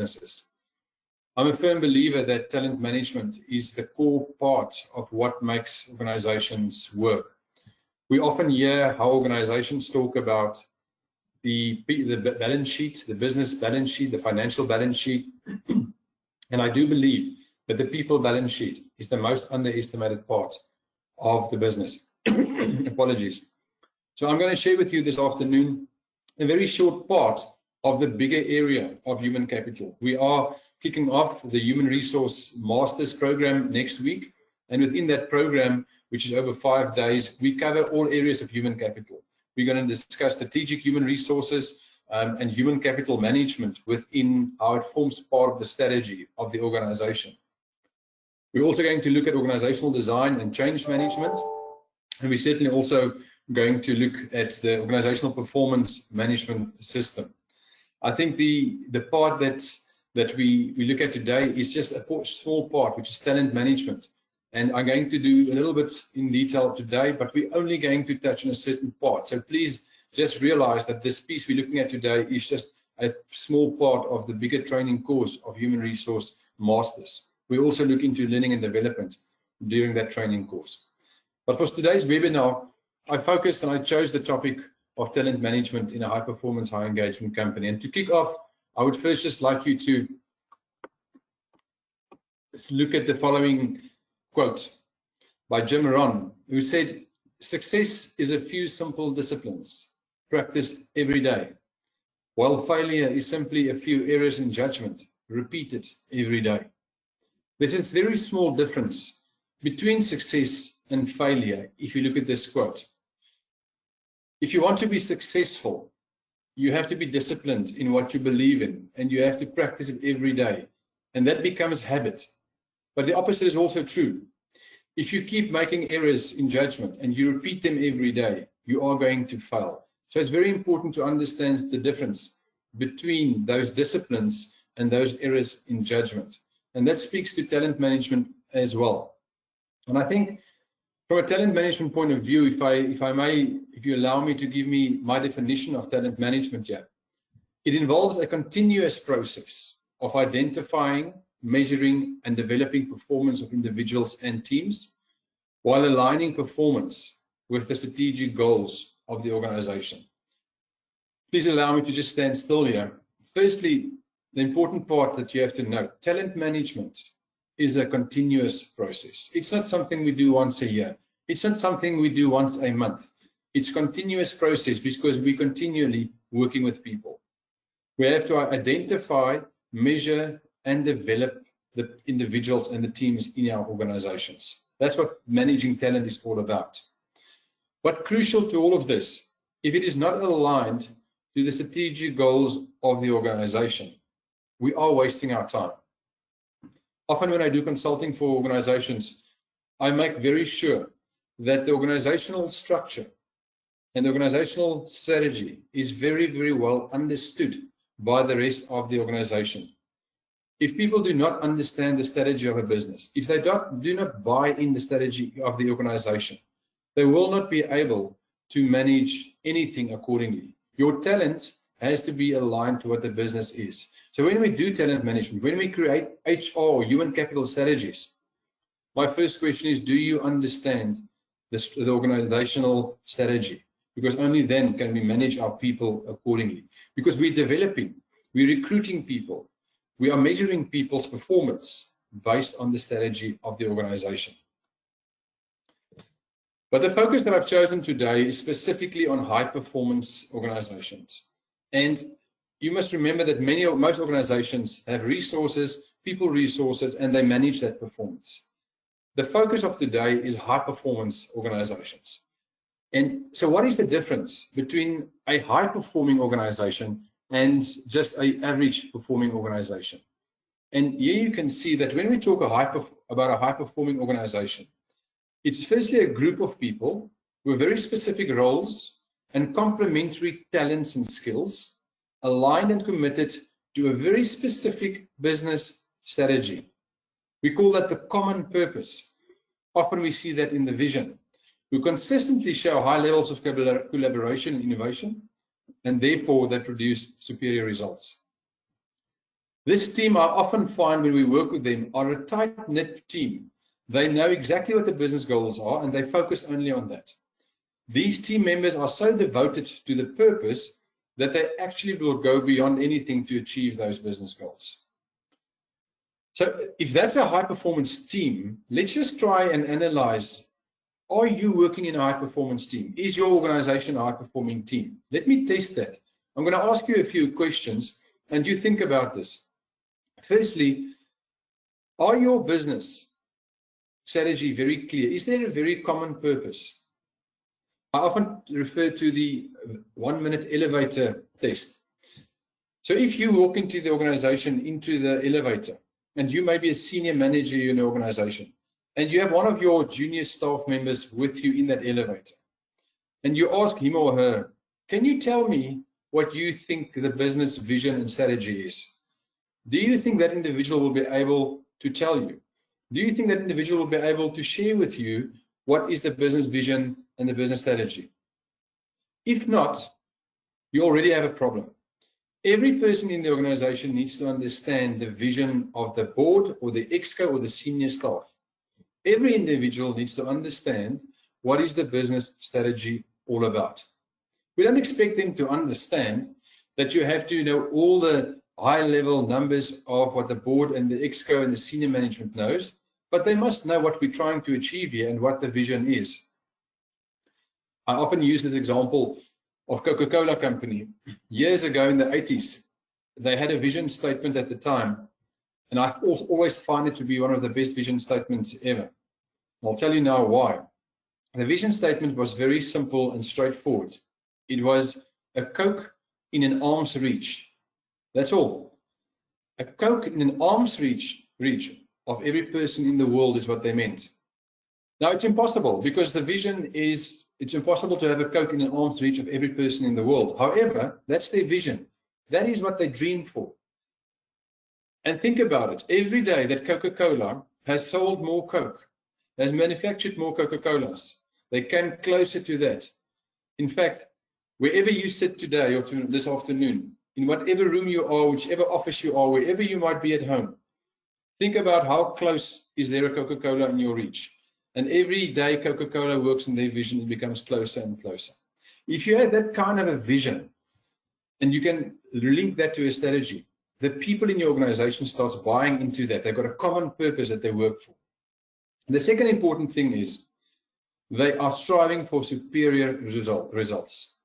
businesses. I'm a firm believer that talent management is the core part of what makes organizations work. We often hear how organizations talk about the balance sheet, the business balance sheet, the financial balance sheet. And I do believe that the people balance sheet is the most underestimated part of the business. Apologies. So I'm going to share with you this afternoon a very short part of the bigger area of human capital. We are kicking off the Human Resource Masters program next week. And within that program, which is over 5 days, we cover all areas of human capital. We're going to discuss strategic human resources and human capital management within how it forms part of the strategy of the organization. We're also going to look at organizational design and change management. And we're certainly also going to look at the organizational performance management system. I think the part that we look at today is just a small part, which is talent management. And I'm going to do a little bit in detail today, but we're only going to touch on a certain part. So please just realize that this piece we're looking at today is just a small part of the bigger training course of Human Resource Masters. We also look into learning and development during that training course. But for today's webinar, I focused and I chose the topic of talent management in a high-performance, high-engagement company. And to kick off, I would first just like you to look at the following quote by Jim Rohn, who said, "Success is a few simple disciplines practiced every day, while failure is simply a few errors in judgment repeated every day." There's this very small difference between success and failure if you look at this quote. If you want to be successful, you have to be disciplined in what you believe in, and you have to practice it every day, and that becomes habit. But the opposite is also true. If you keep making errors in judgment and you repeat them every day, you are going to fail. So it's very important to understand the difference between those disciplines and those errors in judgment. And that speaks to talent management as well. And I think from a talent management point of view, if you allow me to give me my definition of talent management here, it involves a continuous process of identifying, measuring, and developing performance of individuals and teams while aligning performance with the strategic goals of the organization. Please allow me to just stand still here. Firstly, the important part that you have to note, talent management is a continuous process. It's not something we do once a year. It's not something we do once a month. It's a continuous process because we're continually working with people. We have to identify, measure, and develop the individuals and the teams in our organizations. That's what managing talent is all about. But crucial to all of this, if it is not aligned to the strategic goals of the organization, we are wasting our time. Often when I do consulting for organizations, I make very sure that the organizational structure and the organizational strategy is very, very well understood by the rest of the organization. If people do not understand the strategy of a business, if they do not buy in the strategy of the organization, they will not be able to manage anything accordingly. Your talent has to be aligned to what the business is. So when we do talent management, when we create HR or human capital strategies, my first question is, do you understand the organizational strategy? Because only then can we manage our people accordingly. Because we're developing, we're recruiting people, we are measuring people's performance based on the strategy of the organization. But the focus that I've chosen today is specifically on high-performance organizations. And you must remember that most organizations have resources, people resources, and they manage that performance. The focus of today is high-performance organizations. And so what is the difference between a high-performing organization and just an average performing organization? And here you can see that when we talk about a high-performing organization, it's firstly a group of people with very specific roles and complementary talents and skills, aligned and committed to a very specific business strategy. We call that the common purpose. Often we see that in the vision. We consistently show high levels of collaboration and innovation, and therefore they produce superior results. This team, I often find when we work with them, are a tight-knit team. They know exactly what the business goals are, and they focus only on that. These team members are so devoted to the purpose that they actually will go beyond anything to achieve those business goals. So if that's a high-performance team, let's just try and analyze, are you working in a high-performance team? Is your organization a high-performing team? Let me test that. I'm going to ask you a few questions, and you think about this. Firstly, are your business strategy very clear? Is there a very common purpose? I often refer to the 1-minute elevator test. So if you walk into the organization, into the elevator, and you may be a senior manager in an organization, and you have one of your junior staff members with you in that elevator, and you ask him or her, can you tell me what you think the business vision and strategy is? Do you think that individual will be able to tell you? Do you think that individual will be able to share with you what is the business vision and the business strategy? If not, you already have a problem. Every person in the organization needs to understand the vision of the board or the exco or the senior staff. Every individual needs to understand what is the business strategy all about. We don't expect them to understand that you have to know all the high-level numbers of what the board and the exco and the senior management knows, but they must know what we're trying to achieve here and what the vision is. I often use this example of Coca-Cola Company. Years ago in the 80s, they had a vision statement at the time, and I've always found it to be one of the best vision statements ever. I'll tell you now why. The vision statement was very simple and straightforward. It was a Coke in an arm's reach. That's all. A Coke in an arm's reach of every person in the world is what they meant. Now, it's impossible because the vision is, it's impossible to have a Coke in an arm's reach of every person in the world. However, that's their vision. That is what they dream for. And think about it. Every day that Coca-Cola has sold more Coke, has manufactured more Coca-Colas, they came closer to that. In fact, wherever you sit today or this afternoon, in whatever room you are, whichever office you are, wherever you might be at home, think about how close is there a Coca-Cola in your reach. And every day Coca-Cola works in their vision, it becomes closer and closer. If you have that kind of a vision, and you can link that to a strategy, the people in your organization starts buying into that. They've got a common purpose that they work for. The second important thing is they are striving for superior results.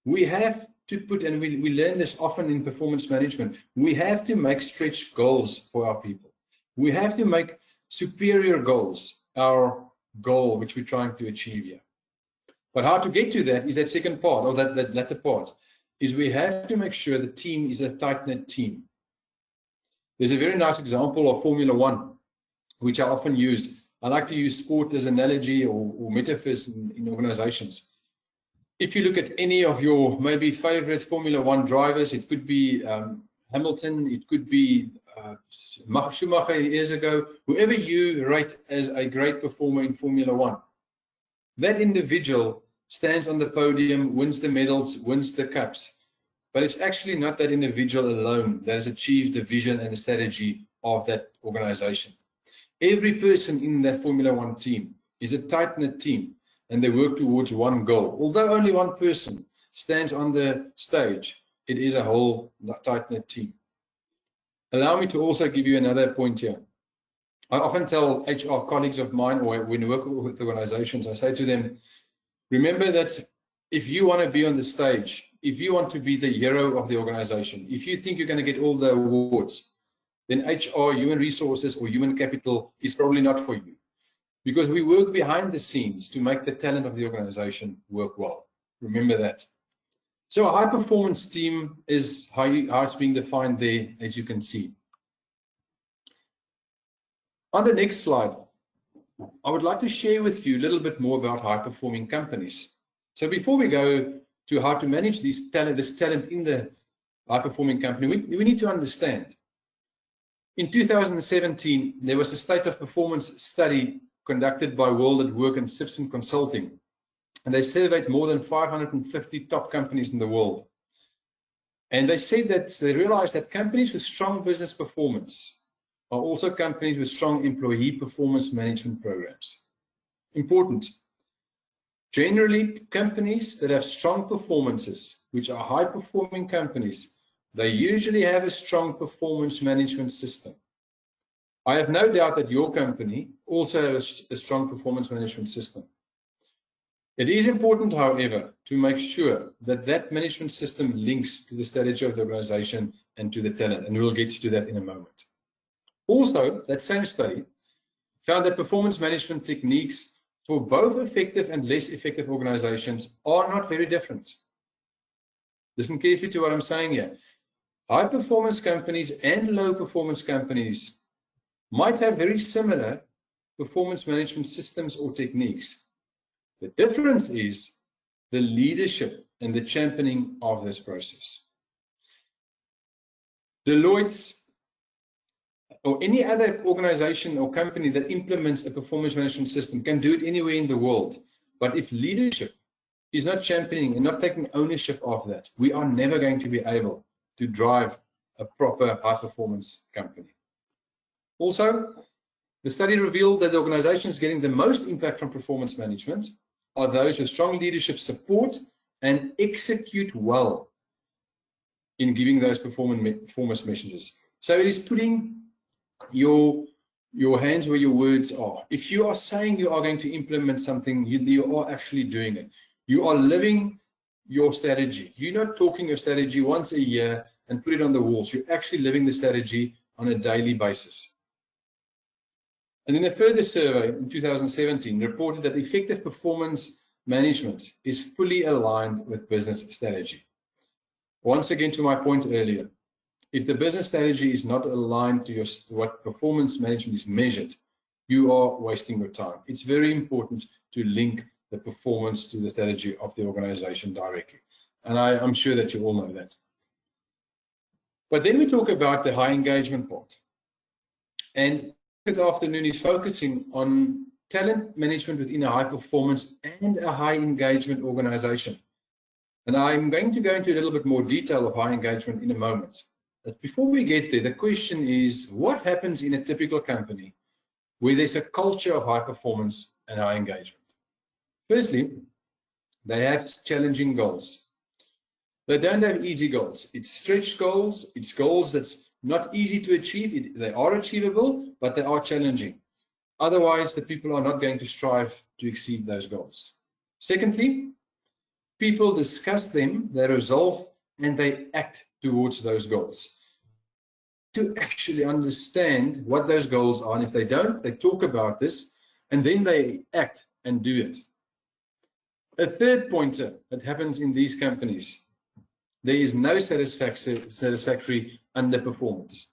We have to put, and we learn this often in performance management, we have to make stretch goals for our people. We have to make superior goals our goal which we're trying to achieve here. But how to get to that is that second part, or that latter part, is we have to make sure the team is a tight-knit team. There's a very nice example of Formula One, which I often use. I like to use sport as an analogy or metaphors in organizations. If you look at any of your maybe favorite Formula One drivers, it could be Hamilton, it could be Schumacher years ago, whoever you rate as a great performer in Formula One, that individual stands on the podium, wins the medals, wins the cups. But it's actually not that individual alone that has achieved the vision and the strategy of that organization. Every person in that Formula One team is a tight-knit team, and they work towards one goal. Although only one person stands on the stage, it is a whole tight-knit team. Allow me to also give you another point here. I often tell HR colleagues of mine, or when I work with organizations, I say to them, remember that if you want to be on the stage, if you want to be the hero of the organization, if you think you're going to get all the awards, then HR, human resources, or human capital is probably not for you. Because we work behind the scenes to make the talent of the organization work well. Remember that. So a high-performance team is how it's being defined there, as you can see. On the next slide, I would like to share with you a little bit more about high-performing companies. So before we go to how to manage this talent in the high-performing company, we need to understand. In 2017, there was a state of performance study conducted by World at Work and Simpson Consulting, and they surveyed more than 550 top companies in the world. And they said that they realized that companies with strong business performance are also companies with strong employee performance management programs. Important. Generally, companies that have strong performances, which are high-performing companies, they usually have a strong performance management system. I have no doubt that your company also has a strong performance management system. It is important, however, to make sure that that management system links to the strategy of the organization and to the talent, and we'll get to that in a moment. Also, that same study found that performance management techniques for both effective and less effective organizations are not very different. Listen carefully to what I'm saying here. High performance companies and low performance companies might have very similar performance management systems or techniques. The difference is the leadership and the championing of this process. Deloitte's or any other organization or company that implements a performance management system can do it anywhere in the world. But if leadership is not championing and not taking ownership of that, we are never going to be able to drive a proper high-performance company. Also, the study revealed that the organizations getting the most impact from performance management are those with strong leadership support and execute well in giving those performance messages. So it is putting your hands where your words are. If you are saying you are going to implement something, you are actually doing it. You are living your strategy. You're not talking your strategy once a year and put it on the walls. You're actually living the strategy on a daily basis. And then a further survey in 2017 reported that effective performance management is fully aligned with business strategy. Once again, to my point earlier, if the business strategy is not aligned to what performance management is measured, you are wasting your time. It's very important to link the performance to the strategy of the organization directly. And I'm sure that you all know that. But then we talk about the high engagement part. And this afternoon is focusing on talent management within a high performance and a high engagement organization. And I'm going to go into a little bit more detail of high engagement in a moment. But before we get there, the question is, what happens in a typical company where there's a culture of high performance and high engagement? Firstly, they have challenging goals. They don't have easy goals. It's stretch goals. It's goals that's not easy to achieve. They are achievable, but they are challenging. Otherwise, the people are not going to strive to exceed those goals. Secondly, people discuss them, they resolve, and they act towards those goals. To actually understand what those goals are, and if they don't, they talk about this, and then they act and do it. A third pointer that happens in these companies, there is no satisfactory underperformance.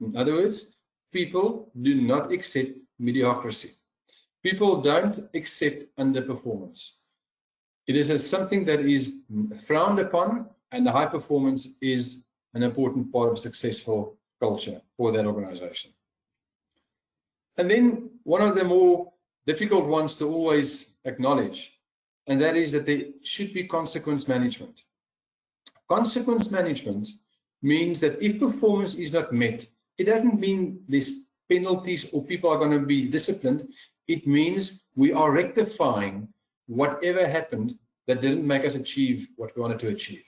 In other words, people do not accept mediocrity. People don't accept underperformance. It is something that is frowned upon, and the high performance is an important part of successful culture for that organization. And then one of the more difficult ones to always acknowledge, and that is that there should be consequence management. Consequence management means that if performance is not met, it doesn't mean there's penalties or people are going to be disciplined. It means we are rectifying whatever happened that didn't make us achieve what we wanted to achieve.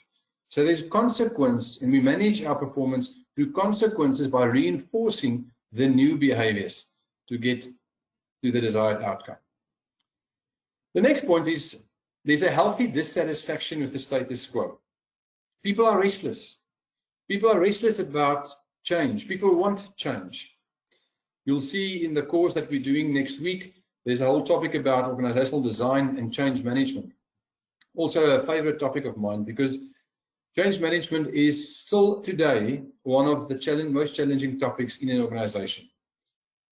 So there's consequence, and we manage our performance through consequences by reinforcing the new behaviors to get to the desired outcome. The next point is there's a healthy dissatisfaction with the status quo. People are restless. People are restless about change. People want change. You'll see in the course that we're doing next week, there's a whole topic about organizational design and change management. Also a favorite topic of mine, because change management is still today one of the most challenging topics in an organization,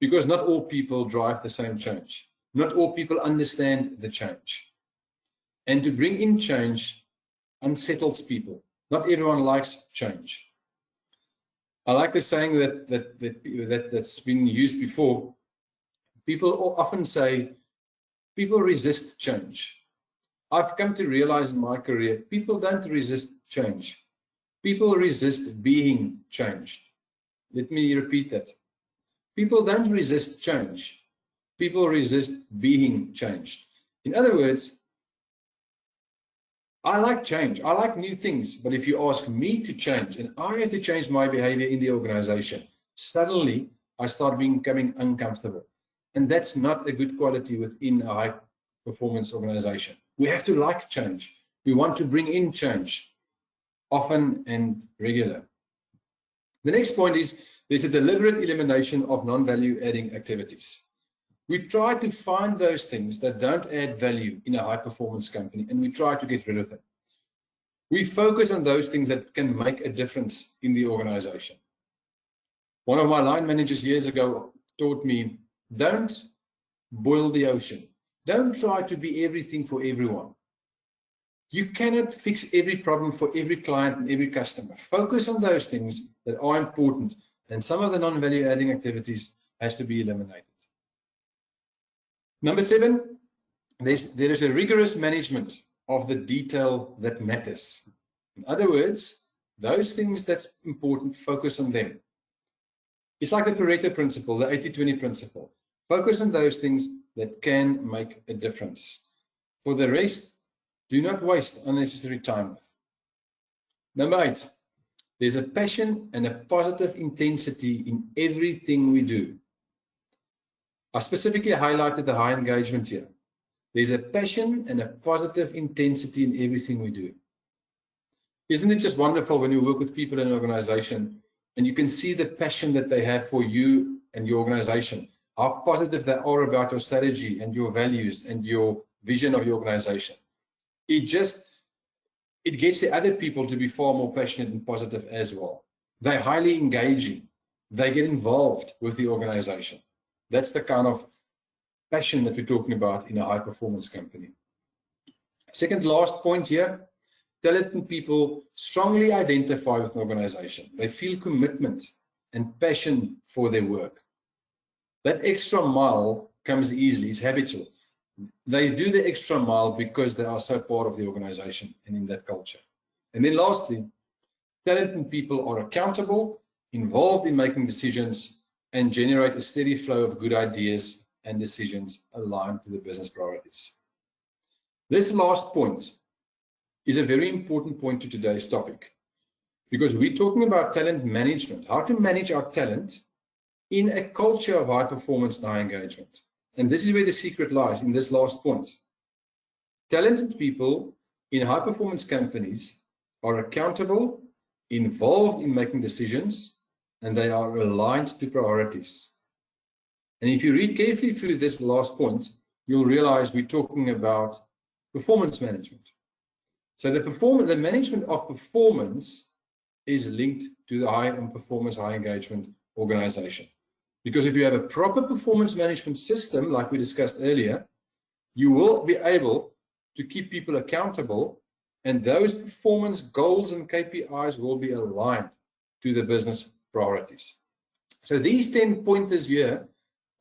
because not all people drive the same change. Not all people understand the change. And to bring in change unsettles people. Not everyone likes change. I like the saying that's been used before. People often say, people resist change. I've come to realize in my career, people don't resist change. People resist being changed. Let me repeat that. People don't resist change. People resist being changed. In other words, I like change. I like new things. But if you ask me to change and I have to change my behavior in the organization, suddenly I start becoming uncomfortable. And that's not a good quality within a high performance organization. We have to like change. We want to bring in change often and regular. The next point is there's a deliberate elimination of non-value adding activities. We try to find those things that don't add value in a high performance company and we try to get rid of them. We focus on those things that can make a difference in the organization. One of my line managers years ago taught me, don't boil the ocean. Don't try to be everything for everyone. You cannot fix every problem for every client and every customer. Focus on those things that are important, and some of the non-value adding activities has to be eliminated. Number 7, there is a rigorous management of the detail that matters. In other words, those things that's important, focus on them. It's like the Pareto principle, the 80-20 principle. Focus on those things that can make a difference. For the rest, do not waste unnecessary time with. Number 8, there's a passion and a positive intensity in everything we do. I specifically highlighted the high engagement here. There's a passion and a positive intensity in everything we do. Isn't it just wonderful when you work with people in an organization and you can see the passion that they have for you and your organization, how positive they are about your strategy and your values and your vision of your organization. It gets the other people to be far more passionate and positive as well. They're highly engaging. They get involved with the organization. That's the kind of passion that we're talking about in a high performance company. Second last point here, talented people strongly identify with an organization. They feel commitment and passion for their work. That extra mile comes easily, it's habitual. They do the extra mile because they are so part of the organization and in that culture. And then lastly, talented people are accountable, involved in making decisions, and generate a steady flow of good ideas and decisions aligned to the business priorities. This last point is a very important point to today's topic because we're talking about talent management, how to manage our talent in a culture of high performance and high engagement. And this is where the secret lies in this last point. Talented people in high performance companies are accountable, involved in making decisions, and they are aligned to priorities. And if you read carefully through this last point, you'll realize we're talking about performance management. So the management of performance is linked to the high performance, high engagement organization. Because if you have a proper performance management system, like we discussed earlier, you will be able to keep people accountable, and those performance goals and KPIs will be aligned to the business priorities. So these 10 pointers here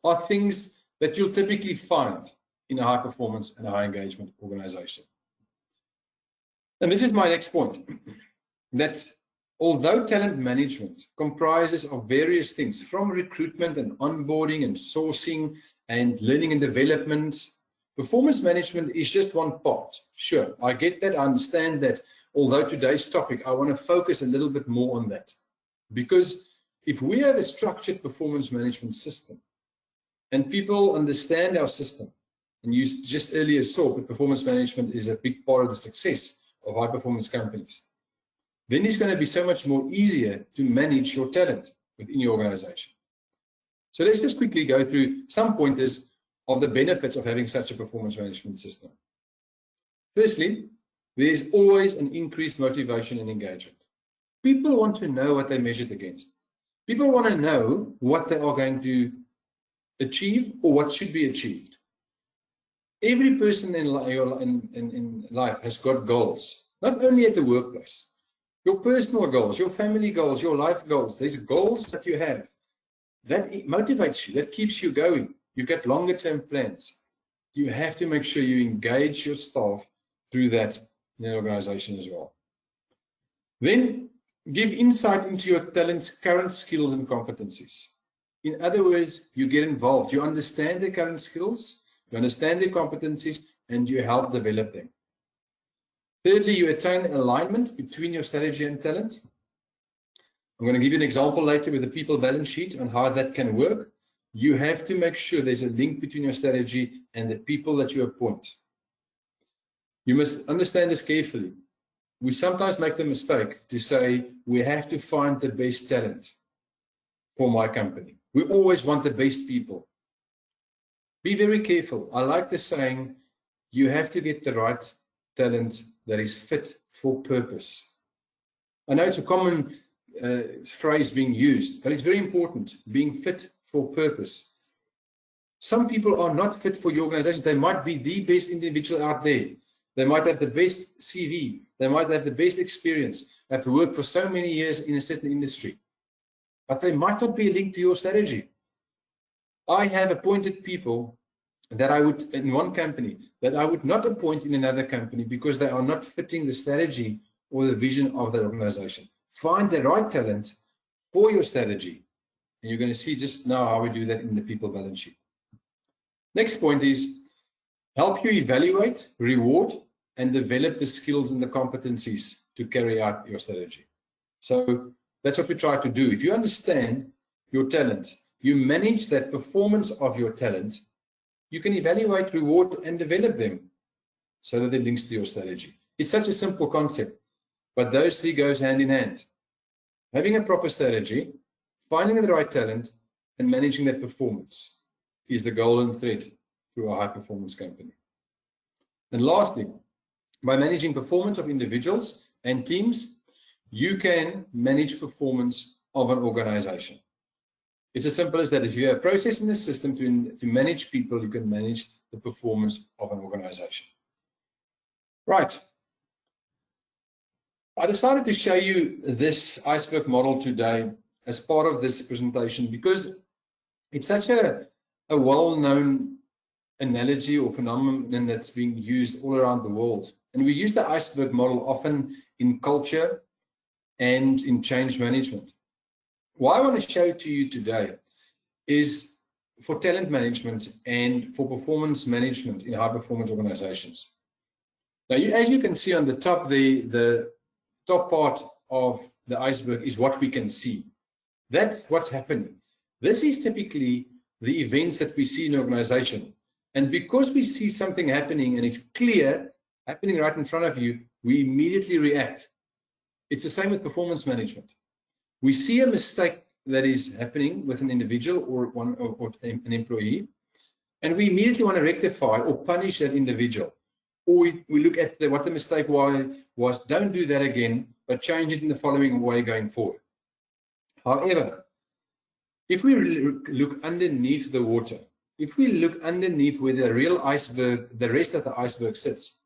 are things that you'll typically find in a high performance and high engagement organization. And this is my next point, that although talent management comprises of various things from recruitment and onboarding and sourcing and learning and development, performance management is just one part. Sure, I get that, I understand that, although today's topic, I want to focus a little bit more on that. Because if we have a structured performance management system and people understand our system, and you just earlier saw that performance management is a big part of the success of high performance companies, then it's going to be so much more easier to manage your talent within your organization. So let's just quickly go through some pointers of the benefits of having such a performance management system. Firstly, there is always an increased motivation and engagement. People want to know what they measured against. People want to know what they are going to achieve or what should be achieved. Every person in life has got goals, not only at the workplace. Your personal goals, your family goals, your life goals. There's goals that you have. That motivates you, that keeps you going. You've got longer term plans. You have to make sure you engage your staff through that in an organization as well. Then Give insight into your talent's current skills and competencies. In other words, you get involved. You understand their current skills, you understand their competencies, and you help develop them. Thirdly, you attain alignment between your strategy and talent. I'm going to give you an example later with the people balance sheet on how that can work. You have to make sure there's a link between your strategy and the people that you appoint. You must understand this carefully. We sometimes make the mistake to say we have to find the best talent for my company. We always want the best people. Be very careful. I like the saying, you have to get the right talent that is fit for purpose. I know it's a common phrase being used, but it's very important, being fit for purpose. Some people are not fit for your organization. They might be the best individual out there. They might have the best CV. They might have the best experience, have worked for so many years in a certain industry, but they might not be linked to your strategy. I have appointed people that I would, in one company, that I would not appoint in another company because they are not fitting the strategy or the vision of the organization. Find the right talent for your strategy. And you're going to see just now how we do that in the people balance sheet. Next point is help you evaluate, reward, and develop the skills and the competencies to carry out your strategy. So that's what we try to do. If you understand your talent, you manage that performance of your talent, you can evaluate, reward, and develop them so that it links to your strategy. It's such a simple concept, but those three goes hand in hand. Having a proper strategy, finding the right talent, and managing that performance is the golden thread through a high-performance company. And lastly, by managing performance of individuals and teams, you can manage performance of an organization. It's as simple as that. If you have a process in the system to manage people, you can manage the performance of an organization. Right. I decided to show you this iceberg model today as part of this presentation because it's such a well-known analogy or phenomenon that's being used all around the world. And we use the iceberg model often in culture and in change management. What I want to show to you today is for talent management and for performance management in high-performance organizations. Now, as you can see on the top, the top part of the iceberg is what we can see. That's what's happening. This is typically the events that we see in an organization. And because we see something happening and it's clear, happening right in front of you, we immediately react. It's the same with performance management. We see a mistake that is happening with an individual or an employee, and we immediately want to rectify or punish that individual. Or we look at what the mistake was, don't do that again, but change it in the following way going forward. However, if we look underneath the water, if we look underneath where the real iceberg, the rest of the iceberg sits,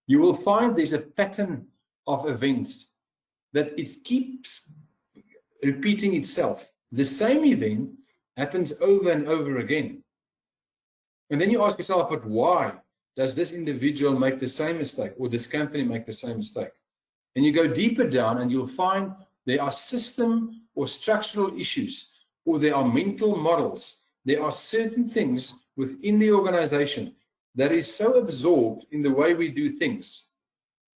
you will find there's a pattern of events that it keeps repeating itself. The same event happens over and over again. And then you ask yourself, but why does this individual make the same mistake or this company make the same mistake? And you go deeper down and you'll find there are system or structural issues, or there are mental models. There are certain things within the organization that is so absorbed in the way we do things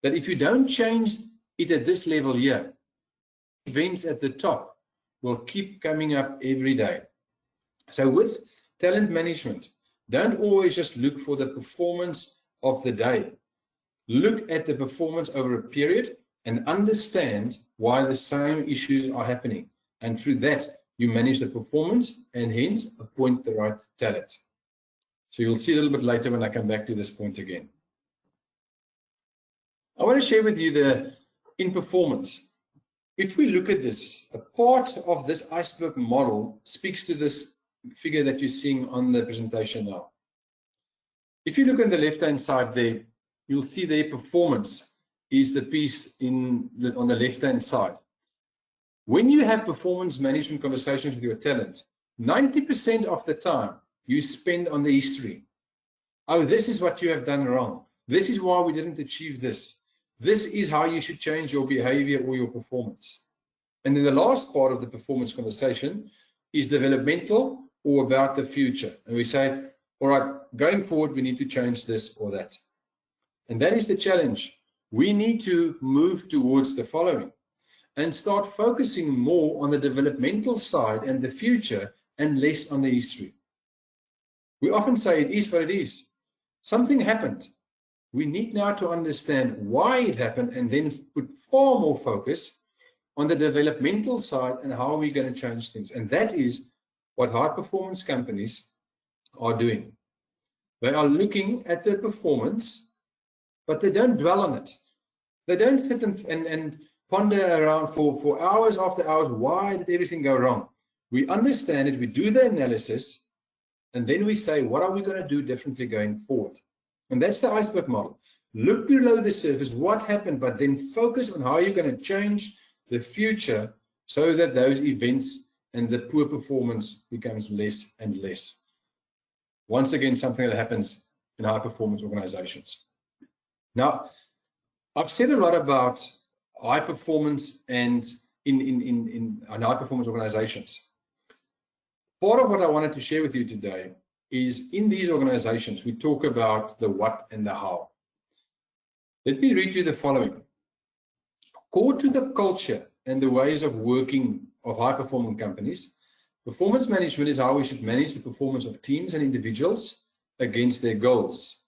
that if you don't change it at this level here, events at the top will keep coming up every day. So with talent management, don't always just look for the performance of the day. Look at the performance over a period and understand why the same issues are happening. And through that, you manage the performance and hence appoint the right talent. So you'll see a little bit later when I come back to this point again. I want to share with you in performance. If we look at this, a part of this iceberg model speaks to this figure that you're seeing on the presentation now. If you look on the left-hand side there, you'll see their performance is the piece on the left-hand side. When you have performance management conversations with your talent, 90% of the time you spend on the history. Oh, this is what you have done wrong. This is why we didn't achieve this. This is how you should change your behavior or your performance. And then the last part of the performance conversation is developmental or about the future. And we say, all right, going forward, we need to change this or that. And that is the challenge. We need to move towards the following and start focusing more on the developmental side and the future and less on the history. We often say it is what it is. Something happened. We need now to understand why it happened and then put far more focus on the developmental side and how we're going to change things. And that is what high performance companies are doing. They are looking at their performance, but they don't dwell on it. They don't sit and ponder around for hours after hours, why did everything go wrong? We understand it, we do the analysis, and then we say, what are we going to do differently going forward? And that's the iceberg model. Look below the surface, what happened, but then focus on how you're going to change the future so that those events and the poor performance becomes less and less. Once again, something that happens in high performance organizations. Now, I've said a lot about high performance and in high performance organizations. Part of what I wanted to share with you today is in these organizations, we talk about the what and the how. Let me read you the following. Core to the culture and the ways of working of high-performing companies, performance management is how we should manage the performance of teams and individuals against their goals.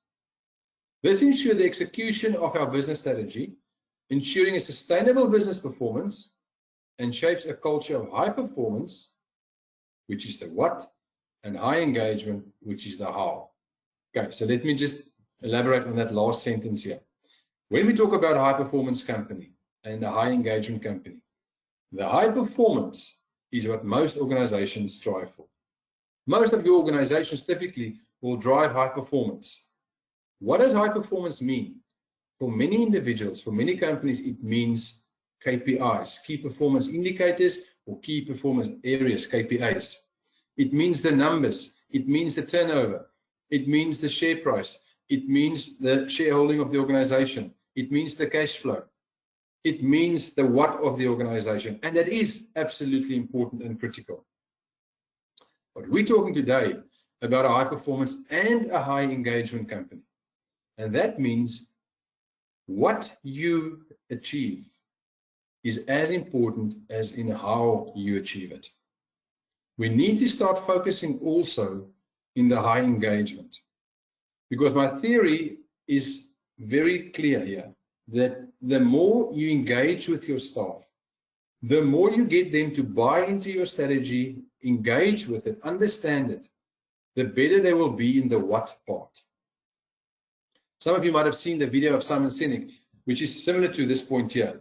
This ensures the execution of our business strategy, ensuring a sustainable business performance, and shapes a culture of high performance, which is the what, and high engagement, which is the how. Okay, so let me just elaborate on that last sentence here. When we talk about a high performance company and a high engagement company, the high performance is what most organizations strive for. Most of your organizations typically will drive high performance. What does high performance mean? For many individuals, for many companies, it means KPIs, key performance indicators, or key performance areas, KPIs. It means the numbers, it means the turnover, it means the share price, it means the shareholding of the organization, it means the cash flow, it means the what of the organization, and that is absolutely important and critical. But we're talking today about a high performance and a high engagement company. And that means what you achieve is as important as in how you achieve it. We need to start focusing also in the high engagement, because my theory is very clear here that the more you engage with your staff, the more you get them to buy into your strategy, engage with it, understand it, the better they will be in the what part. Some of you might have seen the video of Simon Sinek, which is similar to this point here.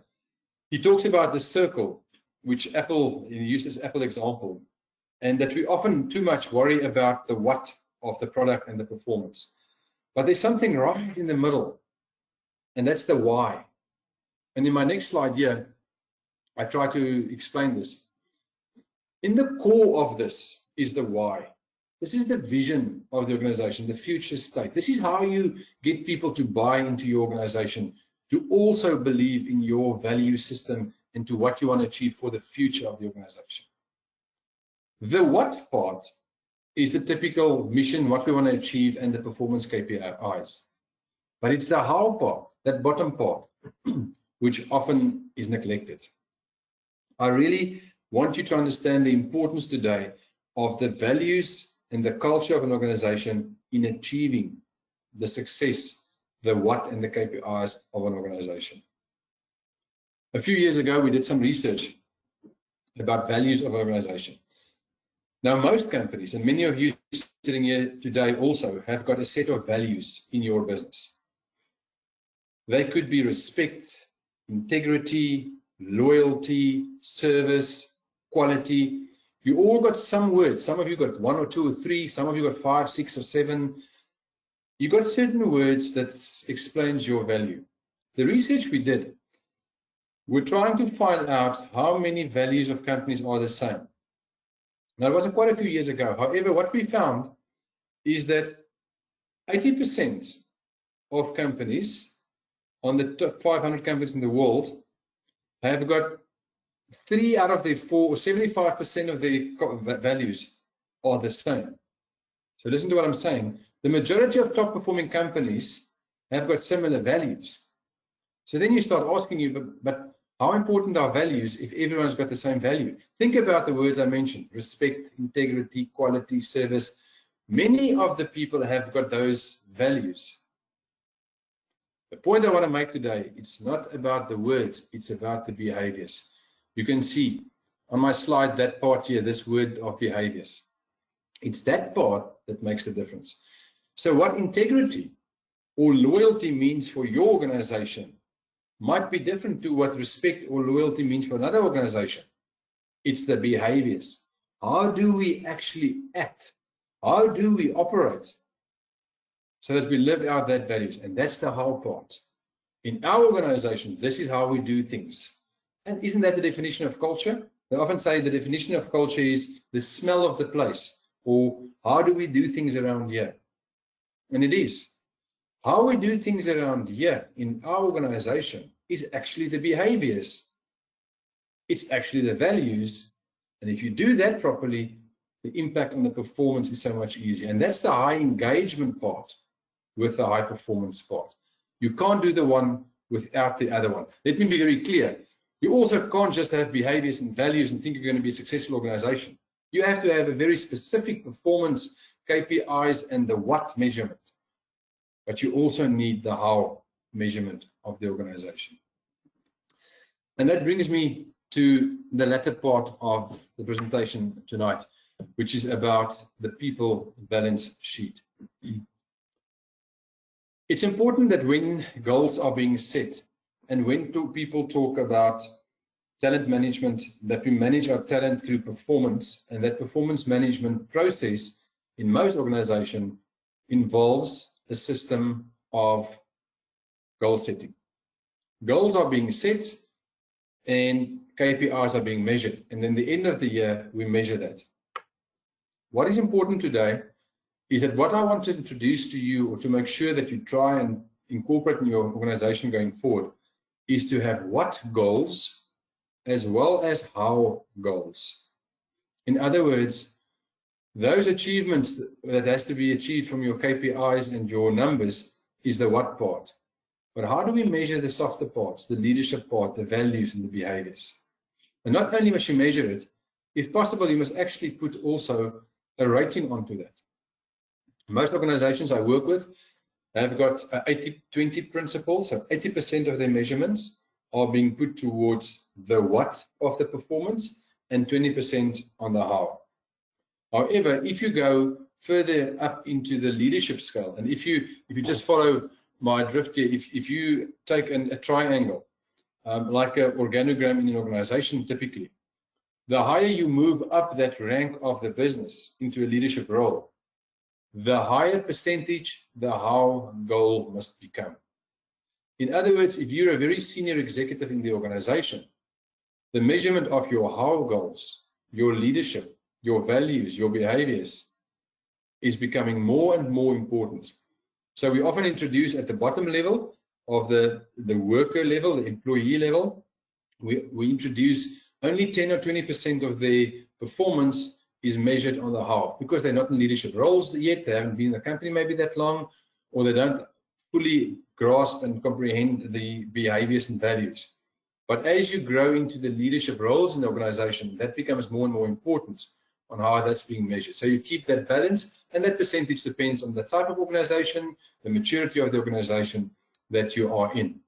He talks about the circle, which Apple, he used this Apple example, and that we often too much worry about the what of the product and the performance. But there's something right in the middle, and that's the why. And in my next slide here, I try to explain this. In the core of this is the why. This is the vision of the organization, the future state. This is how you get people to buy into your organization, to also believe in your value system and to what you want to achieve for the future of the organization. The what part is the typical mission, what we want to achieve, and the performance KPIs. But it's the how part, that bottom part, which often is neglected. I really want you to understand the importance today of the values and the culture of an organization in achieving the success, the what and the KPIs of an organization. A few years ago, we did some research about values of an organization. Now, most companies, and many of you sitting here today also, have got a set of values in your business. They could be respect, integrity, loyalty, service, quality. You all got some words. Some of you got 1 or 2 or 3. Some of you got 5, 6 or 7. You got certain words that explains your value. The research we did, we're trying to find out how many values of companies are the same. Now, it wasn't quite a few years ago. However, what we found is that 80% of companies on the top 500 companies in the world have got 3 out of the 4, or 75% of the values are the same. So listen to what I'm saying. The majority of top performing companies have got similar values. So then you start asking you, but how important are values if everyone's got the same value? Think about the words I mentioned: respect, integrity, quality, service. Many of the people have got those values. The point I want to make today, it's not about the words, it's about the behaviors. You can see on my slide that part here, this word of behaviors. It's that part that makes the difference. So what integrity or loyalty means for your organization might be different to what respect or loyalty means for another organization. It's the behaviors. How do we actually act? How do we operate so that we live out that values? And that's the how part. In our organization, this is how we do things. And isn't that the definition of culture? They often say the definition of culture is the smell of the place, or how do we do things around here? And it is. How we do things around here in our organization is actually the behaviors. It's actually the values. And if you do that properly, the impact on the performance is so much easier. And that's the high engagement part with the high performance part. You can't do the one without the other one. Let me be very clear. You also can't just have behaviors and values and think you're going to be a successful organization. You have to have a very specific performance KPIs and the what measurement. But you also need the how measurement of the organization. And that brings me to the latter part of the presentation tonight, which is about the people balance sheet. It's important that when goals are being set and when people talk about talent management, that we manage our talent through performance, and that performance management process in most organizations involves a system of goal setting. Goals are being set and KPIs are being measured, and then the end of the year we measure that. What is important today is that what I want to introduce to you, or to make sure that you try and incorporate in your organization going forward, is to have what goals as well as how goals. In other words, those achievements that has to be achieved from your KPIs and your numbers is the what part. But how do we measure the softer parts, the leadership part, the values and the behaviors? And not only must you measure it, if possible, you must actually put also a rating onto that. Most organizations I work with have got 80-20 principle, so 80% of their measurements are being put towards the what of the performance and 20% on the how. However, if you go further up into the leadership scale, and if you just follow my drift here, if you take a triangle, like an organogram in an organization typically, the higher you move up that rank of the business into a leadership role, the higher percentage the how goal must become. In other words, if you're a very senior executive in the organization, the measurement of your how goals, your leadership, your values, your behaviors is becoming more and more important. So we often introduce at the bottom level of the worker level, the employee level, we introduce only 10 or 20% of the performance is measured on the how, because they're not in leadership roles yet, they haven't been in the company maybe that long, or they don't fully grasp and comprehend the behaviors and values. But as you grow into the leadership roles in the organization, that becomes more and more important on how that's being measured. So you keep that balance, and that percentage depends on the type of organization, the maturity of the organization that you are in.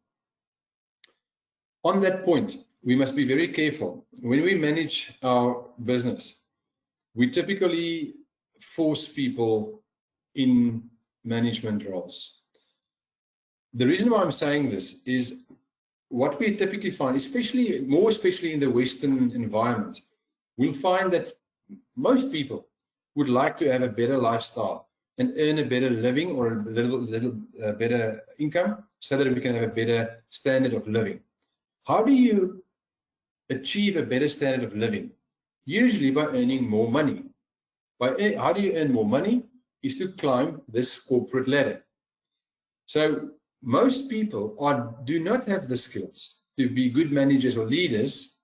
On that point, we must be very careful. When we manage our business, we typically force people in management roles. The reason why I'm saying this is what we typically find, more especially in the Western environment, we'll find that most people would like to have a better lifestyle and earn a better living or a little better income so that we can have a better standard of living. How do you achieve a better standard of living? Usually by earning more money. How do you earn more money? Is to climb this corporate ladder. So most people do not have the skills to be good managers or leaders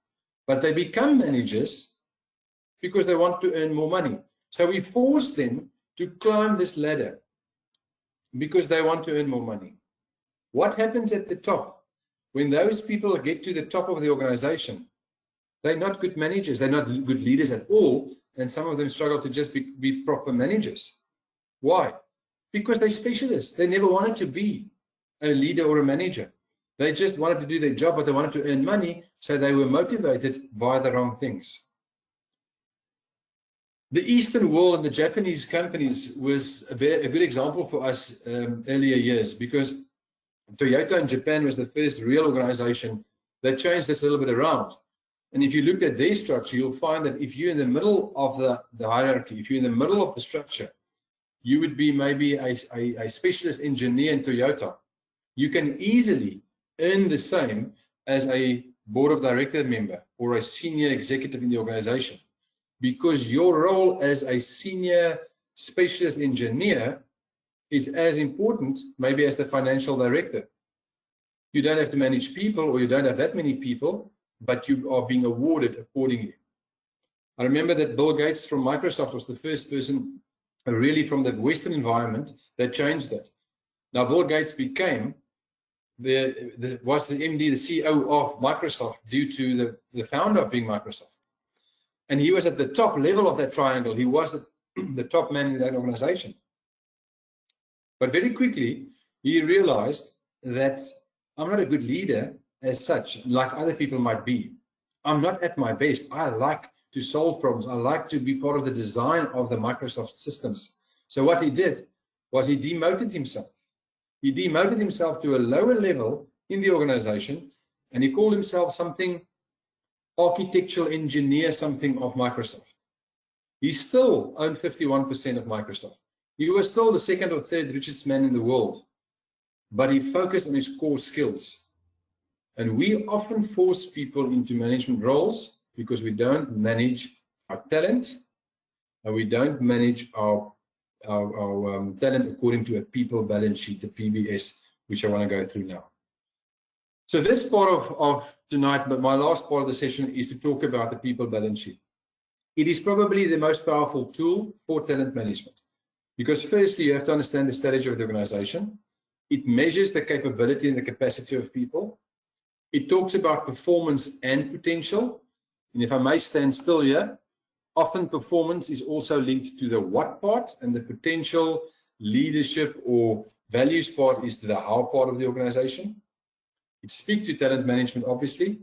but they become managers because they want to earn more money. So we force them to climb this ladder because they want to earn more money. What happens at the top? When those people get to the top of the organization, they're not good managers, they're not good leaders at all, and some of them struggle to just be proper managers. Why? Because they're specialists. They never wanted to be a leader or a manager. They just wanted to do their job, but they wanted to earn money, so they were motivated by the wrong things. The Eastern world and the Japanese companies was a good example for us earlier years, because Toyota in Japan was the first real organization that changed this a little bit around. And if you look at their structure, you'll find that if you're in the middle of the hierarchy, if you're in the middle of the structure, you would be maybe a specialist engineer in Toyota. You can easily earn the same as a board of director member or a senior executive in the organization, because your role as a senior specialist engineer is as important maybe as the financial director. You don't have to manage people, or you don't have that many people, but you are being awarded accordingly. I remember that Bill Gates from Microsoft was the first person really from the Western environment that changed that. Now Bill Gates became was the MD, the CEO of Microsoft, due to the founder of being Microsoft. And he was at the top level of that triangle. He was the top man in that organization. But very quickly, he realized that I'm not a good leader as such, like other people might be. I'm not at my best. I like to solve problems. I like to be part of the design of the Microsoft systems. So what he did was he demoted himself. He demoted himself to a lower level in the organization, and he called himself something architectural engineer, something of Microsoft. He still owned 51% of Microsoft. He was still the second or third richest man in the world, but he focused on his core skills. And we often force people into management roles because we don't manage our talent, and we don't manage our talent according to a people balance sheet, the PBS, which I want to go through now. So this part of tonight, but my last part of the session, is to talk about the people balance sheet. It is probably the most powerful tool for talent management, because firstly, you have to understand the strategy of the organization. It measures the capability and the capacity of people. It talks about performance and potential. And if I may stand still here, often performance is also linked to the what part, and the potential, leadership, or values part is to the how part of the organization. It speaks to talent management, obviously.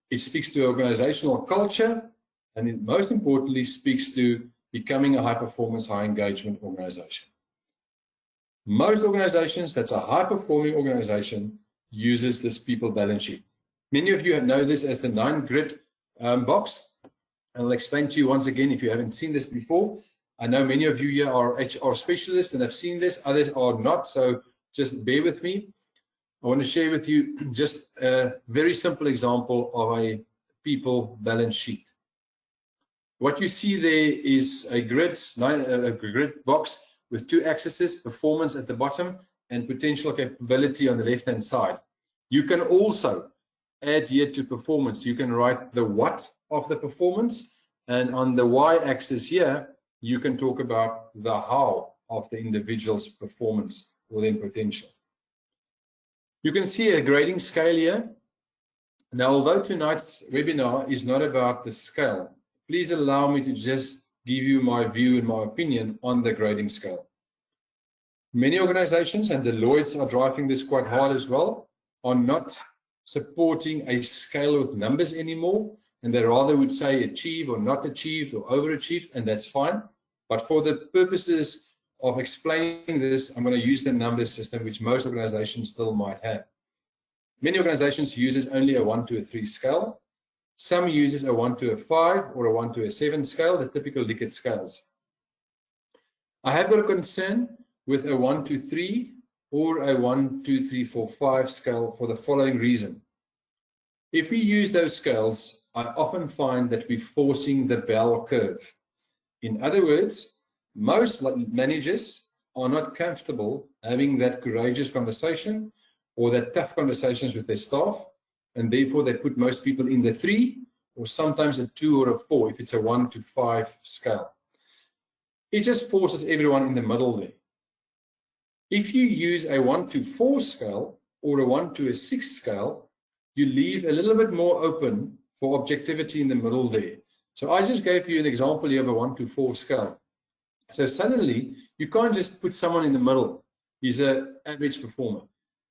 It speaks to organizational culture, and it most importantly speaks to becoming a high-performance, high-engagement organization. Most organizations, that's a high-performing organization, uses this people balance sheet. Many of you know this as the 9-grid box. I'll explain to you once again if you haven't seen this before. I know many of you here are HR specialists and have seen this, others are not, so just bear with me. I want to share with you just a very simple example of a people balance sheet. What you see there is a grid box with 2 axes, performance at the bottom and potential capability on the left-hand side. You can also add here to performance. You can write the what of the performance, and on the y-axis here, you can talk about the how of the individual's performance or their potential. You can see a grading scale here. Now, although tonight's webinar is not about the scale, please allow me to just give you my view and my opinion on the grading scale. Many organizations, and Deloitte are driving this quite hard as well, are not supporting a scale with numbers anymore, and they rather would say achieve or not achieved or overachieved, and that's fine. But for the purposes of explaining this, I'm going to use the number system, which most organizations still might have. Many organizations uses only a 1 to a 3 scale. Some uses a 1 to a 5 or a 1 to a 7 scale, the typical Likert scales. I have got a concern with a 1 to 3 or a 1, 2, 3, 4, 5 scale for the following reason. If we use those scales, I often find that we're forcing the bell curve. In other words, most managers are not comfortable having that courageous conversation or that tough conversations with their staff, and therefore they put most people in the 3 or sometimes a 2 or a 4 if it's a 1 to 5 scale. It just forces everyone in the middle there. If you use a 1 to 4 scale or a 1 to a 6 scale, you leave a little bit more open for objectivity in the middle there. So I just gave you an example here of a 1 to 4 scale. So suddenly, you can't just put someone in the middle. He's an average performer.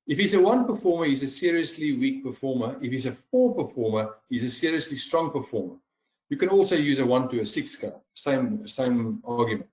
If he's a 1 performer, he's a seriously weak performer. If he's a 4 performer, he's a seriously strong performer. You can also use a 1 to a 6 scale, same argument.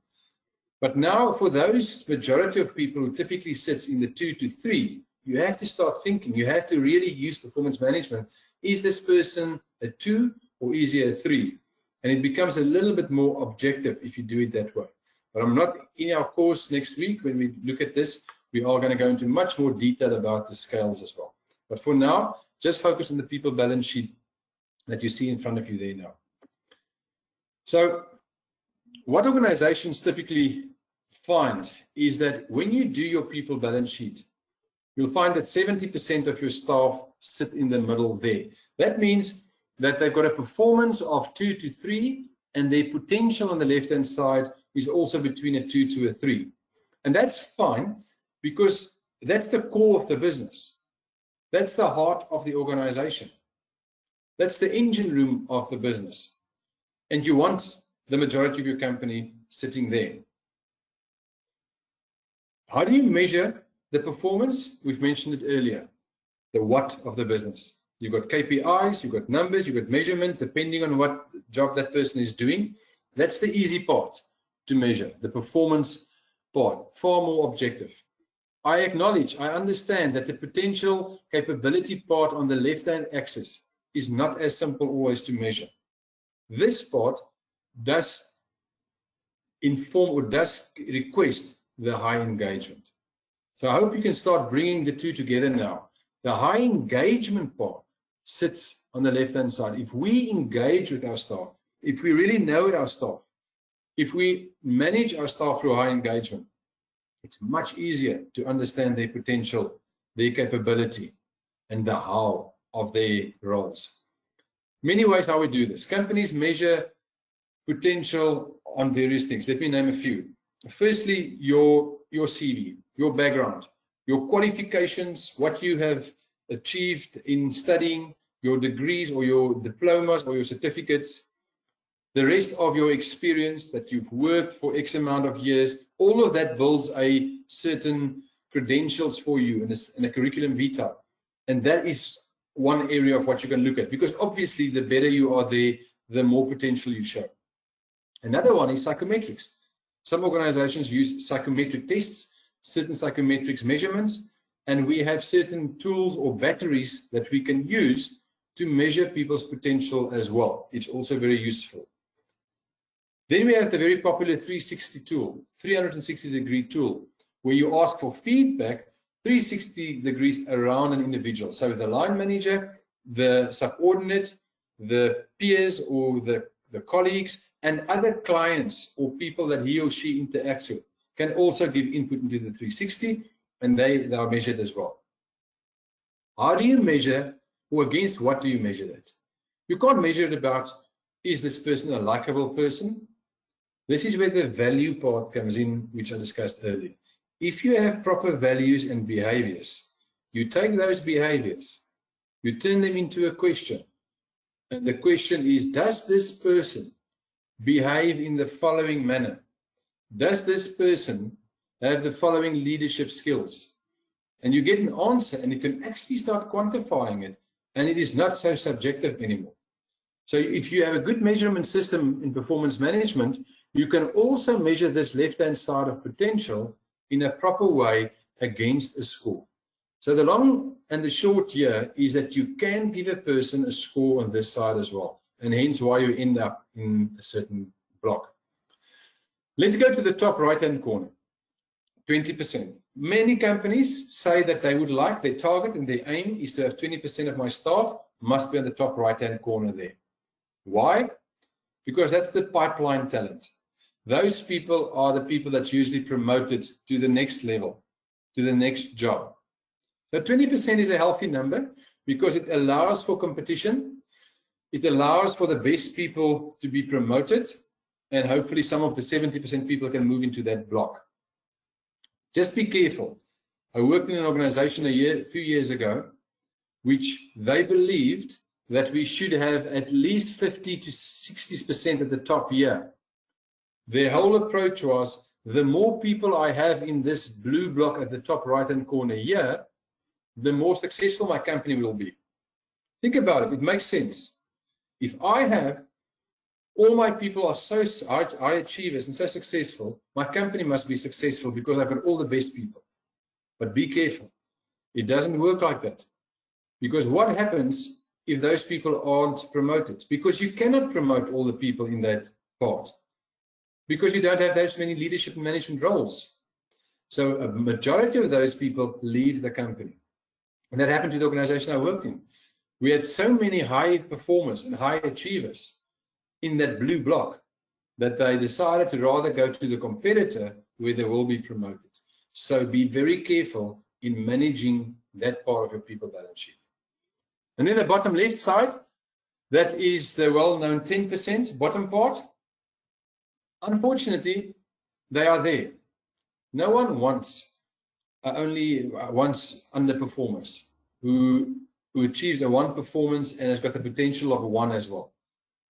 But now for those majority of people who typically sits in the 2 to 3, you have to start thinking, you have to really use performance management. Is this person a 2 or is he a 3? And it becomes a little bit more objective if you do it that way. But I'm not in our course next week when we look at this. We are going to go into much more detail about the scales as well. But for now, just focus on the people balance sheet that you see in front of you there now. So what organizations typically find is that when you do your people balance sheet, you'll find that 70% of your staff sit in the middle there. That means that they've got a performance of 2 to 3, and their potential on the left-hand side is also between a 2 to a 3. And that's fine, because that's the core of the business. That's the heart of the organization. That's the engine room of the business. And you want the majority of your company sitting there. How do you measure the performance? We've mentioned it earlier, the what of the business. You've got KPIs, you've got numbers, you've got measurements, depending on what job that person is doing. That's the easy part to measure, the performance part, far more objective. I acknowledge, I understand that the potential capability part on the left-hand axis is not as simple always to measure. This part does inform or does request the high engagement. So I hope you can start bringing the two together now. The high engagement part sits on the left-hand side. If we engage with our staff, if we really know our staff, if we manage our staff through high engagement, it's much easier to understand their potential, their capability, and the how of their roles. Many ways how we do this. Companies measure potential on various things. Let me name a few. Firstly, your CV, your background, your qualifications, what you have achieved in studying, your degrees or your diplomas or your certificates, the rest of your experience that you've worked for X amount of years, all of that builds a certain credentials for you in a curriculum vitae. And that is one area of what you can look at, because obviously the better you are there, the more potential you show. Another one is psychometrics. Some organizations use psychometric tests, certain psychometrics measurements, and we have certain tools or batteries that we can use to measure people's potential as well. It's also very useful. Then we have the very popular 360 tool, 360-degree tool, where you ask for feedback 360 degrees around an individual. So the line manager, the subordinate, the peers or the colleagues, and other clients or people that he or she interacts with can also give input into the 360, and they are measured as well. How do you measure, or against what do you measure that? You can't measure it about, is this person a likable person? This is where the value part comes in, which I discussed earlier. If you have proper values and behaviors, you take those behaviors, you turn them into a question. And the question is, does this person behave in the following manner? Does this person have the following leadership skills? And you get an answer, and you can actually start quantifying it, and it is not so subjective anymore. So if you have a good measurement system in performance management, you can also measure this left-hand side of potential in a proper way against a score. So the long and the short here is that you can give a person a score on this side as well, and hence why you end up in a certain block. Let's go to the top right-hand corner, 20%. Many companies say that they would like their target and their aim is to have 20% of my staff must be on the top right-hand corner there. Why? Because that's the pipeline talent. Those people are the people that's usually promoted to the next level, to the next job. So 20% is a healthy number because it allows for competition. It allows for the best people to be promoted, and hopefully some of the 70% people can move into that block. Just be careful. I worked in an organization a few years ago, which they believed that we should have at least 50 to 60% at the top here. Their whole approach was, the more people I have in this blue block at the top right-hand corner here, the more successful my company will be. Think about it, it makes sense. If I have all my people are so high achievers and so successful, my company must be successful because I've got all the best people. But be careful, it doesn't work like that. Because what happens if those people aren't promoted? Because you cannot promote all the people in that part, because you don't have those many leadership and management roles. So a majority of those people leave the company. And that happened to the organization I worked in. We had so many high performers and high achievers in that blue block that they decided to rather go to the competitor where they will be promoted. So be very careful in managing that part of your people balance sheet. And then the bottom left side, that is the well-known 10% bottom part. Unfortunately, they are there. No one wants, only wants underperformers who achieves a 1 performance and has got the potential of a 1 as well.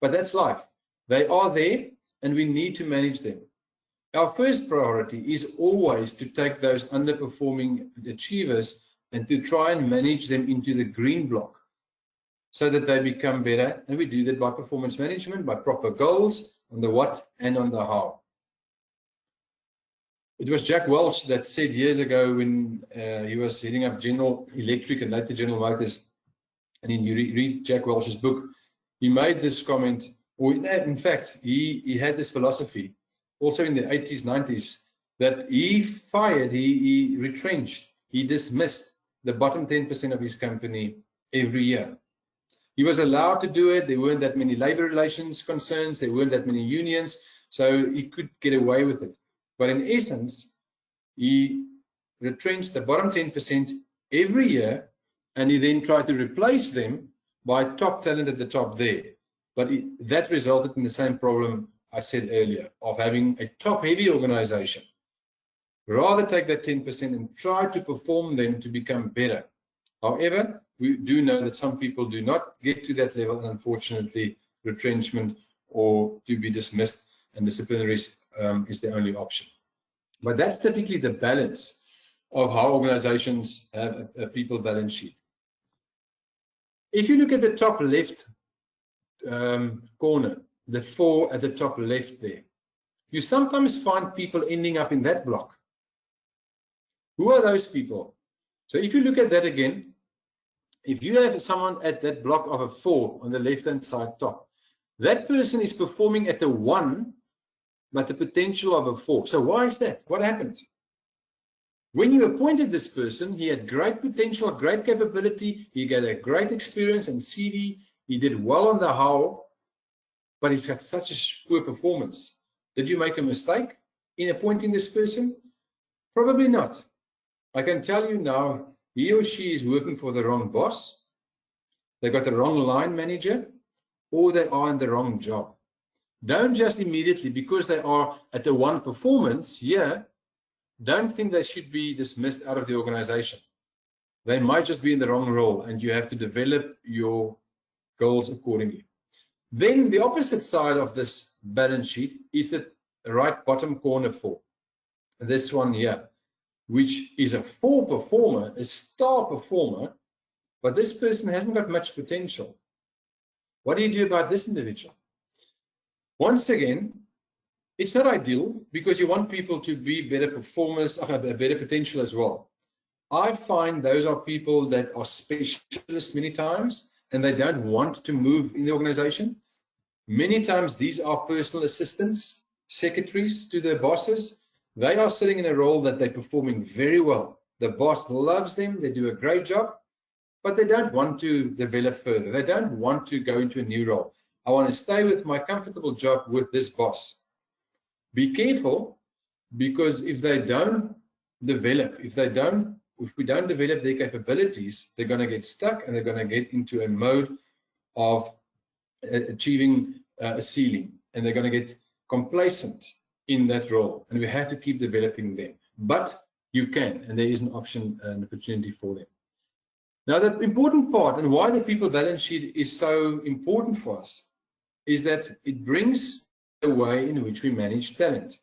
But that's life. They are there and we need to manage them. Our first priority is always to take those underperforming achievers and to try and manage them into the green block so that they become better. And we do that by performance management, by proper goals on the what and on the how. It was Jack Welch that said years ago when he was heading up General Electric and later General Motors, and then you read Jack Welch's book, he made this comment, or in fact, he had this philosophy also in the 80s, 90s, that he fired, he retrenched, he dismissed the bottom 10% of his company every year. He was allowed to do it. There weren't that many labor relations concerns. There weren't that many unions, so he could get away with it. But in essence, he retrenched the bottom 10% every year, and he then tried to replace them by top talent at the top there. But that resulted in the same problem I said earlier, of having a top-heavy organization. Rather take that 10% and try to perform them to become better. However, we do know that some people do not get to that level, and unfortunately, retrenchment or to be dismissed and disciplinaries is the only option. But that's typically the balance of how organizations have a people balance sheet. If you look at the top left corner, the 4 at the top left there, you sometimes find people ending up in that block. Who are those people? So if you look at that again, if you have someone at that block of a 4 on the left-hand side top, that person is performing at a 1, but the potential of a 4. So why is that? What happened? When you appointed this person, he had great potential, great capability, he got a great experience and CV, he did well on the how, but he's got such a poor performance. Did you make a mistake in appointing this person? Probably not. I can tell you now, he or she is working for the wrong boss, they got the wrong line manager, or they are in the wrong job. Don't just immediately, because they are at the 1 performance here, don't think they should be dismissed out of the organization. They might just be in the wrong role, and you have to develop your goals accordingly. Then the opposite side of this balance sheet is the right bottom corner 4. This one here, which is a 4 performer, a star performer, but this person hasn't got much potential. What do you do about this individual? Once again, it's not ideal because you want people to be better performers, have a better potential as well. I find those are people that are specialists many times and they don't want to move in the organization. Many times these are personal assistants, secretaries to their bosses. They are sitting in a role that they're performing very well. The boss loves them, they do a great job, but they don't want to develop further. They don't want to go into a new role. I want to stay with my comfortable job with this boss. Be careful, because if they don't develop, if we don't develop their capabilities, they're going to get stuck and they're going to get into a mode of achieving a ceiling, and they're going to get complacent in that role, and we have to keep developing them. But you can, and there is an option, an opportunity for them. Now, the important part, and why the people balance sheet is so important for us, is that it brings the way in which we manage talent.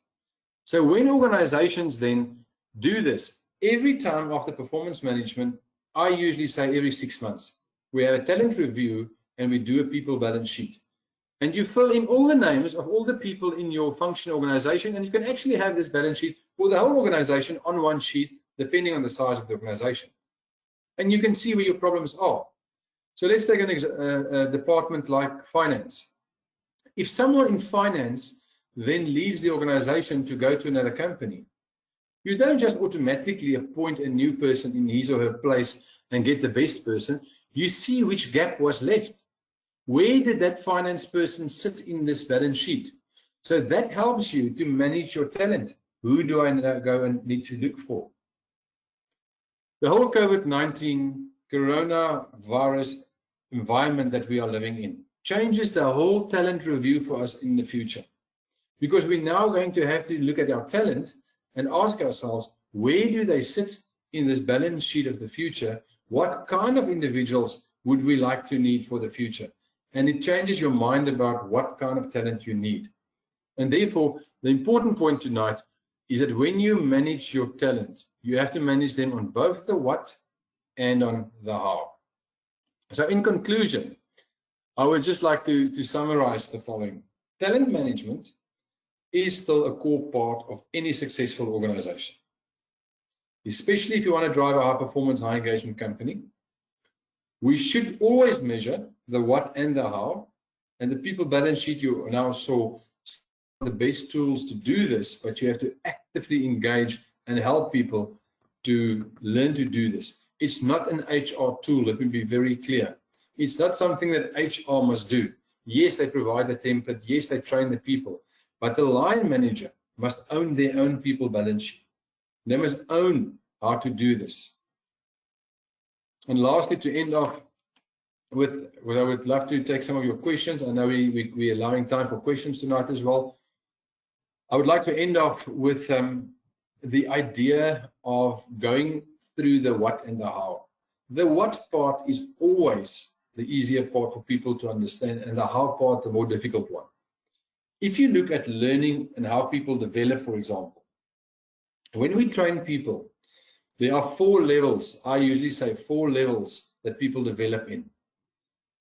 So when organizations then do this, every time after performance management, I usually say every 6 months, we have a talent review and we do a people balance sheet. And you fill in all the names of all the people in your function organization, and you can actually have this balance sheet for the whole organization on one sheet, depending on the size of the organization. And you can see where your problems are. So let's take a department like finance. If someone in finance then leaves the organization to go to another company, you don't just automatically appoint a new person in his or her place and get the best person. You see which gap was left. Where did that finance person sit in this balance sheet? So that helps you to manage your talent. Who do I go and need to look for? The whole COVID-19 coronavirus environment that we are living in changes the whole talent review for us in the future. Because we're now going to have to look at our talent and ask ourselves, where do they sit in this balance sheet of the future? What kind of individuals would we like to need for the future? And it changes your mind about what kind of talent you need. And therefore, the important point tonight is that when you manage your talent, you have to manage them on both the what and on the how. So in conclusion, I would just like to summarize the following. Talent management is still a core part of any successful organization, especially if you want to drive a high-performance, high-engagement company. We should always measure the what and the how, and the people balance sheet you now saw the best tools to do this, but you have to actively engage and help people to learn to do this. It's not an HR tool, let me be very clear. It's not something that HR must do. Yes, they provide the template, yes, they train the people, but the line manager must own their own people balance sheet. They must own how to do this. And lastly, to end off with, I would love to take some of your questions. I know we're allowing time for questions tonight as well. I would like to end off with the idea of going through the what and the how. The what part is always the easier part for people to understand, and the how part the more difficult one. If you look at learning and how people develop, for example, when we train people, there are 4 levels. I usually say 4 levels that people develop in.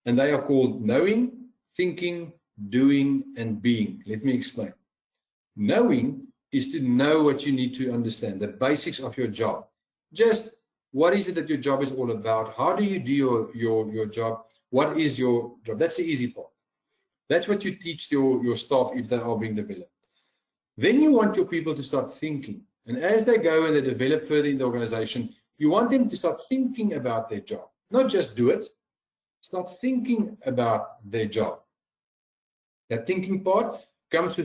And they are called knowing, thinking, doing, and being. Let me explain. Knowing is to know what you need to understand, the basics of your job. Just what is it that your job is all about? How do you do your job? What is your job? That's the easy part. That's what you teach your staff if they are being developed. Then you want your people to start thinking. And as they go and they develop further in the organization, you want them to start thinking about their job. Not just do it, start thinking about their job. That thinking part comes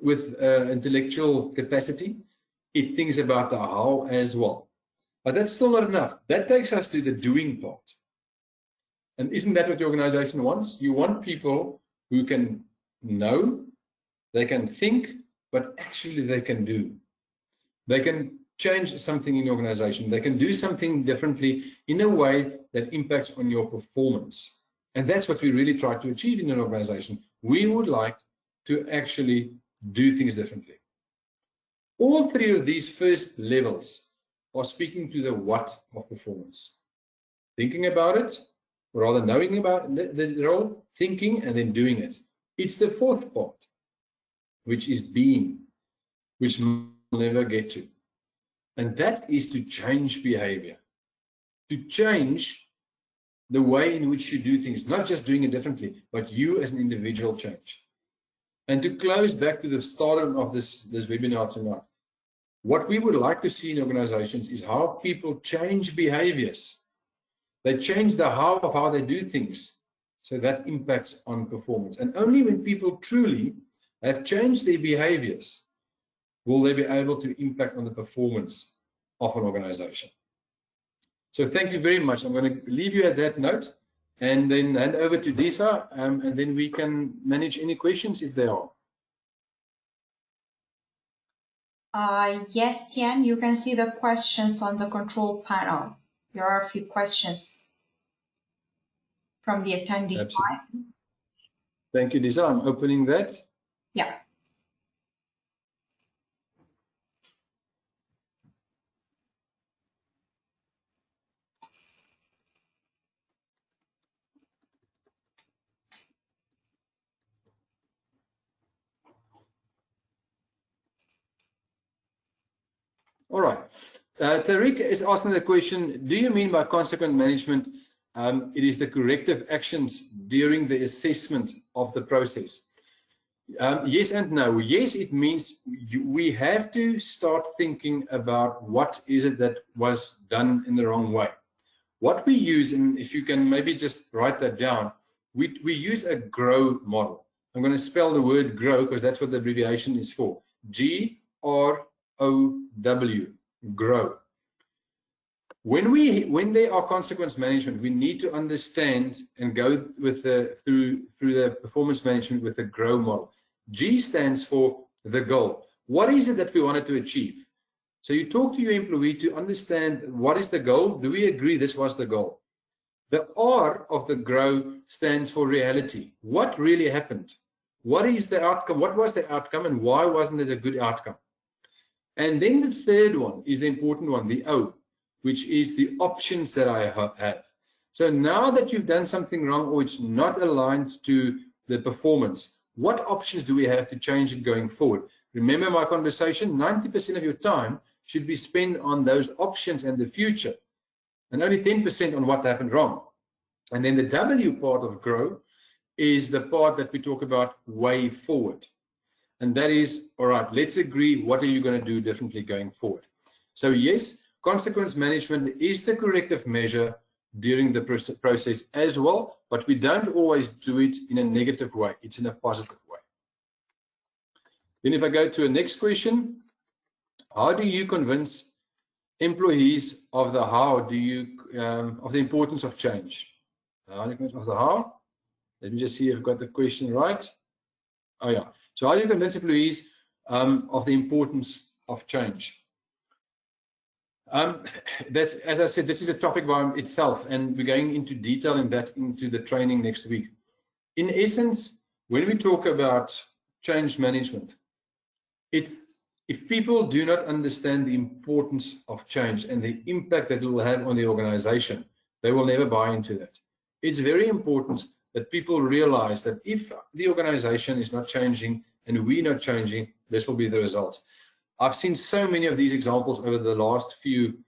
with intellectual capacity. It thinks about the how as well. But that's still not enough. That takes us to the doing part. And isn't that what your organization wants? You want people who can know, they can think, but actually they can do. They can change something in the organization. They can do something differently in a way that impacts on your performance. And that's what we really try to achieve in an organization. We would like to actually do things differently. All 3 of these first levels are speaking to the what of performance. Thinking about it, or rather knowing about the role, thinking, and then doing it. It's the 4th part, which is being, which we'll never get to. And that is to change behavior, to change the way in which you do things, not just doing it differently, but you as an individual change. And to close back to the start of this webinar tonight, what we would like to see in organizations is how people change behaviors. They change the how of how they do things, so that impacts on performance. And only when people truly have changed their behaviors will they be able to impact on the performance of an organization. So thank you very much. I'm going to leave you at that note, and then hand over to Disa, and then we can manage any questions if there are. Yes, Tian, you can see the questions on the control panel. There are a few questions from the attendees. Absolutely. Thank you, Disa. I'm opening that. Yeah. All right. Tariq is asking the question, do you mean by consequent management, it is the corrective actions during the assessment of the process? Yes and no. Yes, it means we have to start thinking about what is it that was done in the wrong way. What we use, and if you can maybe just write that down, we use a GROW model. I'm going to spell the word GROW because that's what the abbreviation is for. G-R-O-W, GROW. When there are consequence management, we need to understand and go with through the performance management with the GROW model. G stands for the goal. What is it that we wanted to achieve? So you talk to your employee to understand what is the goal. Do we agree this was the goal? The R of the GROW stands for reality. What really happened? What is the outcome? What was the outcome and why wasn't it a good outcome? And then the third one is the important one, the O, which is the options that I have. So now that you've done something wrong or it's not aligned to the performance, what options do we have to change it going forward? Remember my conversation, 90% of your time should be spent on those options and the future, and only 10% on what happened wrong. And then the W part of GROW is the part that we talk about way forward. And that is, all right, let's agree, what are you going to do differently going forward? So yes, consequence management is the corrective measure during the process as well, but we don't always do it in a negative way. It's in a positive way. Then if I go to the next question, how do you convince employees of the of the importance of change? Of the how? Let me just see if I've got the question right. Oh yeah. So how do you convince employees of the importance of change? That's, as I said, this is a topic by itself, and we're going into detail in that into the training next week. In essence, when we talk about change management, if people do not understand the importance of change and the impact that it will have on the organization, they will never buy into that. It's very important that people realize that if the organization is not changing and we're not changing, this will be the result. I've seen so many of these examples over the last few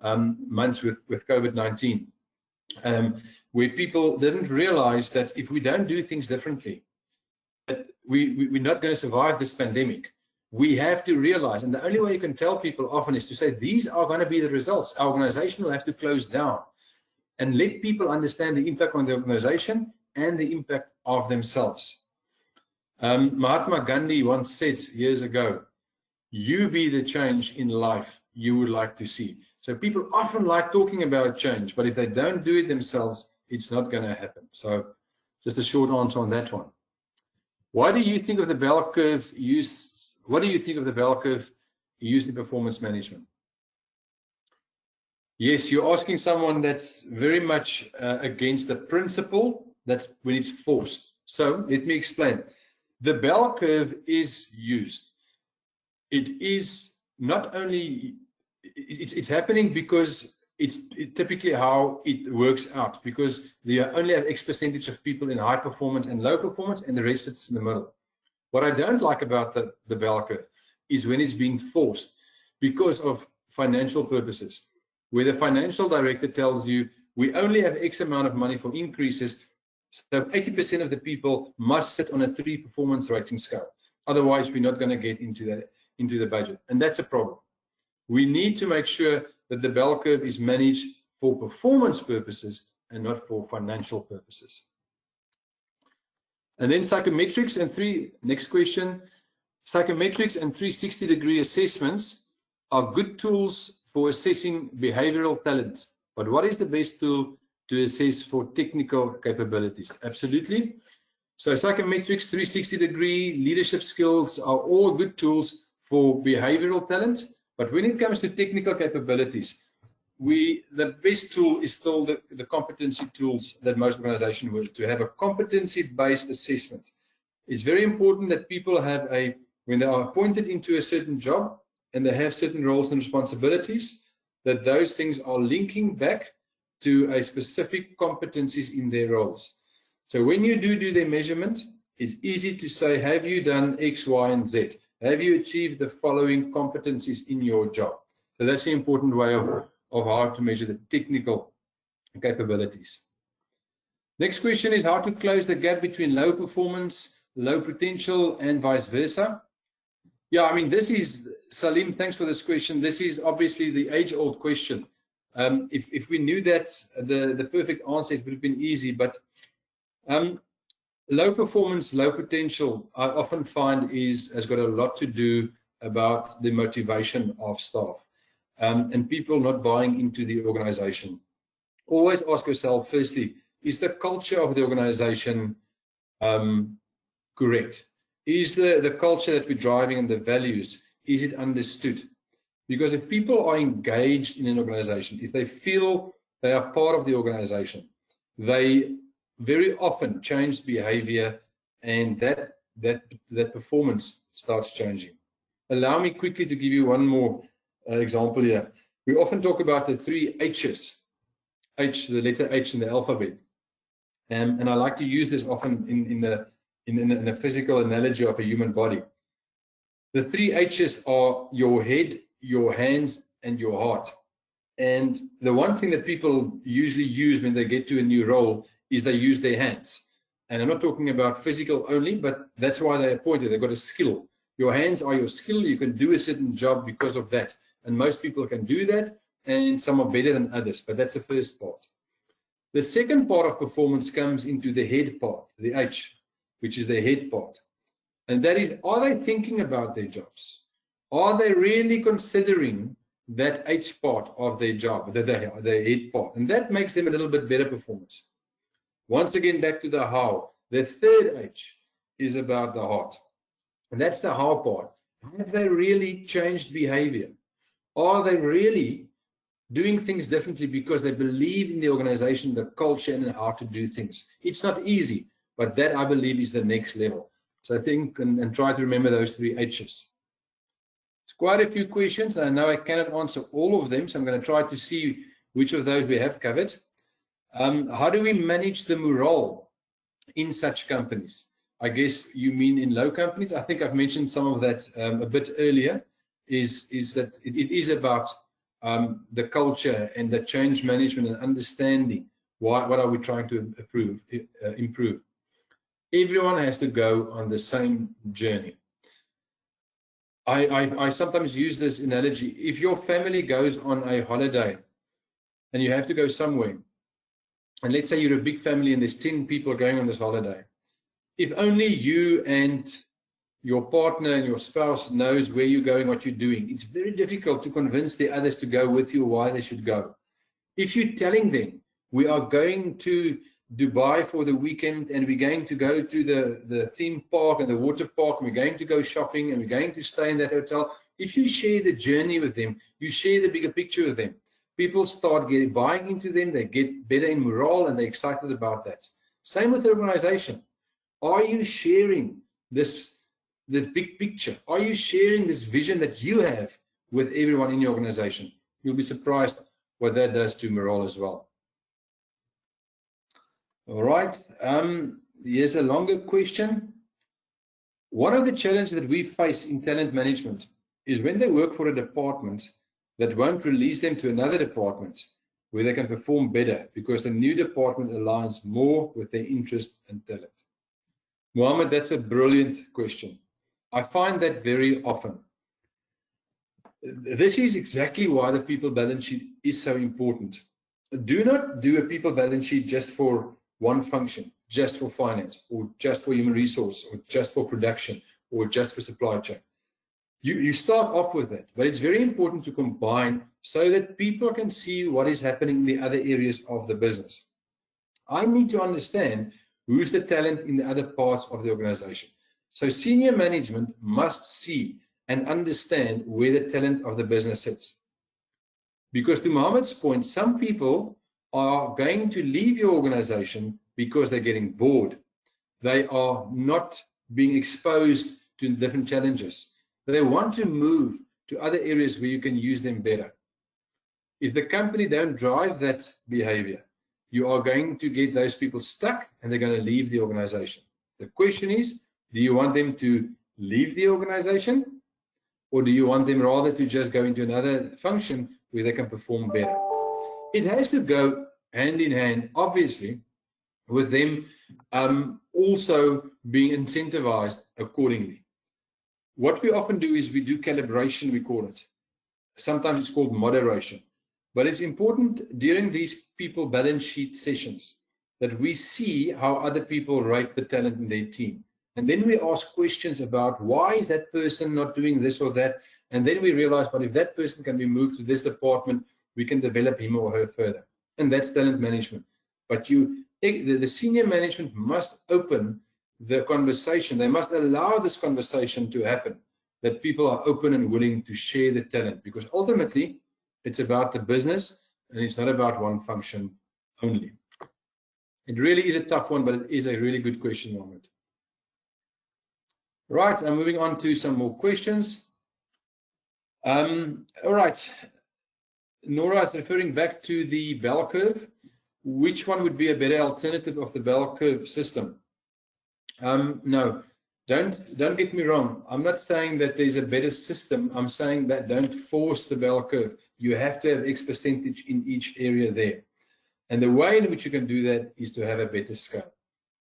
months with COVID-19, where people didn't realize that if we don't do things differently, that we're not going to survive this pandemic. We have to realize, and the only way you can tell people often is to say, these are going to be the results. Our organization will have to close down, and let people understand the impact on the organization and the impact of themselves. Mahatma Gandhi once said years ago, you be the change in life you would like to see. So people often like talking about change, but if they don't do it themselves, it's not going to happen. So just a short answer on that one. Why do you think of the bell curve used? What do you think of the bell curve used in performance management? Yes, you're asking someone that's very much against the principle. That's when it's forced. So let me explain. The bell curve is used. It is not only, it's happening because it's typically how it works out, because there only have X percentage of people in high performance and low performance, and the rest sits in the middle. What I don't like about the bell curve is when it's being forced because of financial purposes, where the financial director tells you, we only have X amount of money for increases, so 80% of the people must sit on a 3 performance rating scale. Otherwise, we're not going to get into the budget. And that's a problem. We need to make sure that the bell curve is managed for performance purposes and not for financial purposes. And then psychometrics and next question. Psychometrics and 360-degree assessments are good tools for assessing behavioral talent. But what is the best tool to assess for technical capabilities? Absolutely. So psychometrics, 360-degree, leadership skills are all good tools for behavioral talent. But when it comes to technical capabilities, the best tool is still the competency tools that most organizations will, to have a competency-based assessment. It's very important that people have when they are appointed into a certain job and they have certain roles and responsibilities, that those things are linking back to a specific competencies in their roles. So when you do their measurement, it's easy to say, have you done X, Y, and Z? Have you achieved the following competencies in your job? So that's the important way of how to measure the technical capabilities. Next question is how to close the gap between low performance, low potential, and vice versa. Yeah, I mean, this is, Salim, thanks for this question. This is obviously the age-old question. If we knew that the perfect answer, it would have been easy, but low performance, low potential, I often find has got a lot to do about the motivation of staff and people not buying into the organization. Always ask yourself, firstly, is the culture of the organization correct? Is the culture that we're driving and the values, is it understood? Because if people are engaged in an organization, if they feel they are part of the organization, they very often change behavior, and that performance starts changing. Allow me quickly to give you one more example here. We often talk about the 3 H's, the letter H in the alphabet, and I like to use this often in a physical analogy of a human body. The 3 H's are your head, your hands, and your heart. And the one thing that people usually use when they get to a new role is they use their hands. And I'm not talking about physical only, but that's why they're appointed. They've got a skill. Your hands are your skill. You can do a certain job because of that. And most people can do that, and some are better than others. But that's the first part. The second part of performance comes into the head part, the H, which is the head part. And that is, are they thinking about their jobs? Are they really considering that H part of their job, the head part? And that makes them a little bit better performers. Once again, back to the how. The third H is about the heart. And that's the how part. Have they really changed behavior? Are they really doing things differently because they believe in the organization, the culture, and how to do things? It's not easy, but that, I believe, is the next level. So I think, and try to remember those 3 H's. It's quite a few questions. I know I cannot answer all of them, so I'm going to try to see which of those we have covered. How do we manage the morale in such companies? I guess you mean in low companies. I think I've mentioned some of that a bit earlier, is that it is about the culture and the change management and understanding what are we trying to improve. Everyone has to go on the same journey. I sometimes use this analogy. If your family goes on a holiday and you have to go somewhere, and let's say you're a big family and there's 10 people going on this holiday, if only you and your partner and your spouse knows where you're going, what you're doing, it's very difficult to convince the others to go with you, why they should go. If you're telling them, we are going to Dubai for the weekend and we're going to go to the theme park and the water park, and we're going to go shopping and we're going to stay in that hotel, if you share the journey with them, you share the bigger picture with them, people start buying into them, they get better in morale, and they're excited about that. Same with the organization. Are you sharing the big picture? Are you sharing this vision that you have with everyone in your organization? You'll be surprised what that does to morale as well. All right, here's a longer question. One of the challenges that we face in talent management is when they work for a department that won't release them to another department where they can perform better because the new department aligns more with their interest and talent. Mohammed, that's a brilliant question. I find that very often. This is exactly why the people balance sheet is so important. Do not do a people balance sheet just for one function, just for finance, or just for human resource, or just for production, or just for supply chain. You start off with that, but it's very important to combine so that people can see what is happening in the other areas of the business. I need to understand who's the talent in the other parts of the organization. So senior management must see and understand where the talent of the business sits. Because to Mohammed's point, some people are going to leave your organization because they're getting bored. They are not being exposed to different challenges. They want to move to other areas where you can use them better. If the company don't drive that behavior, you are going to get those people stuck and they're going to leave the organization. The question is, do you want them to leave the organization, or do you want them rather to just go into another function where they can perform better? It has to go hand in hand, obviously, with them also being incentivized accordingly. What we often do is we do calibration, we call it. Sometimes it's called moderation. But it's important during these people balance sheet sessions that we see how other people rate the talent in their team. And then we ask questions about why is that person not doing this or that. And then we realize, but if that person can be moved to this department, we can develop him or her further. And that's talent management. But the senior management must open the conversation. They must allow this conversation to happen, that people are open and willing to share the talent, because ultimately it's about the business and it's not about one function only. It really is a tough one, but it is a really good question, Mohammed. Right, I'm moving on to some more questions. All right, Nora is referring back to the bell curve. Which one would be a better alternative of the bell curve system? No, don't get me wrong. I'm not saying that there's a better system. I'm saying that don't force the bell curve. You have to have X percentage in each area there. And the way in which you can do that is to have a better scale.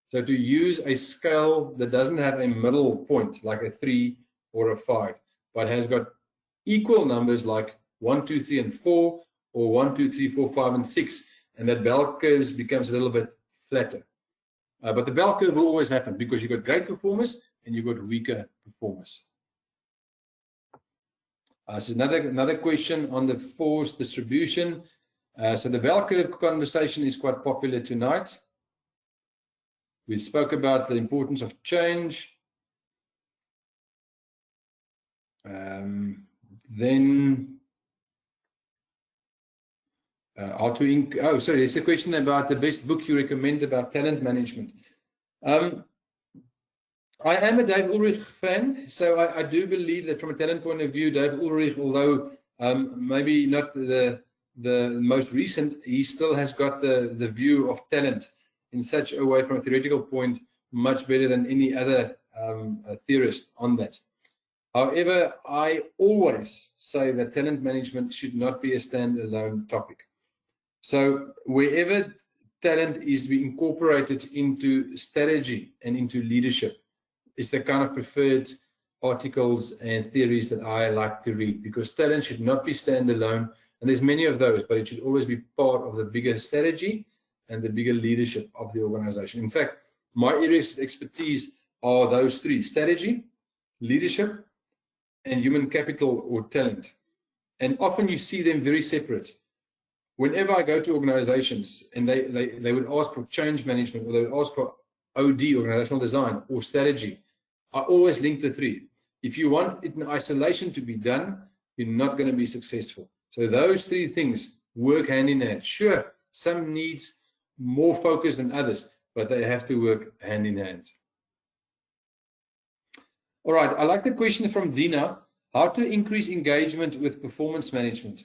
So to use a scale that doesn't have a middle point, like a 3 or a 5, but has got equal numbers like 1, 2, 3, and 4, or 1, 2, 3, 4, 5, and 6, and that bell curve becomes a little bit flatter. But the bell curve will always happen because you've got great performers and you've got weaker performers. So another question on the forced distribution. So the bell curve conversation is quite popular tonight. We spoke about the importance of change. Then how to oh, sorry, there's a question about the best book you recommend about talent management. I am a Dave Ulrich fan, so I do believe that from a talent point of view, Dave Ulrich, although maybe not the most recent, he still has got the view of talent in such a way, from a theoretical point, much better than any other theorist on that. However, I always say that talent management should not be a standalone topic. So wherever talent is being incorporated into strategy and into leadership, is the kind of preferred articles and theories that I like to read, because talent should not be standalone, and there's many of those, but it should always be part of the bigger strategy and the bigger leadership of the organization. In fact, my areas of expertise are those three: strategy, leadership, and human capital or talent. And often you see them very separate. Whenever I go to organizations and they would ask for change management, or they would ask for OD, organizational design, or strategy, I always link the three. If you want it in isolation to be done, you're not going to be successful. So those three things work hand in hand. Sure, some needs more focus than others, but they have to work hand in hand. All right, I like the question from Dina: how to increase engagement with performance management.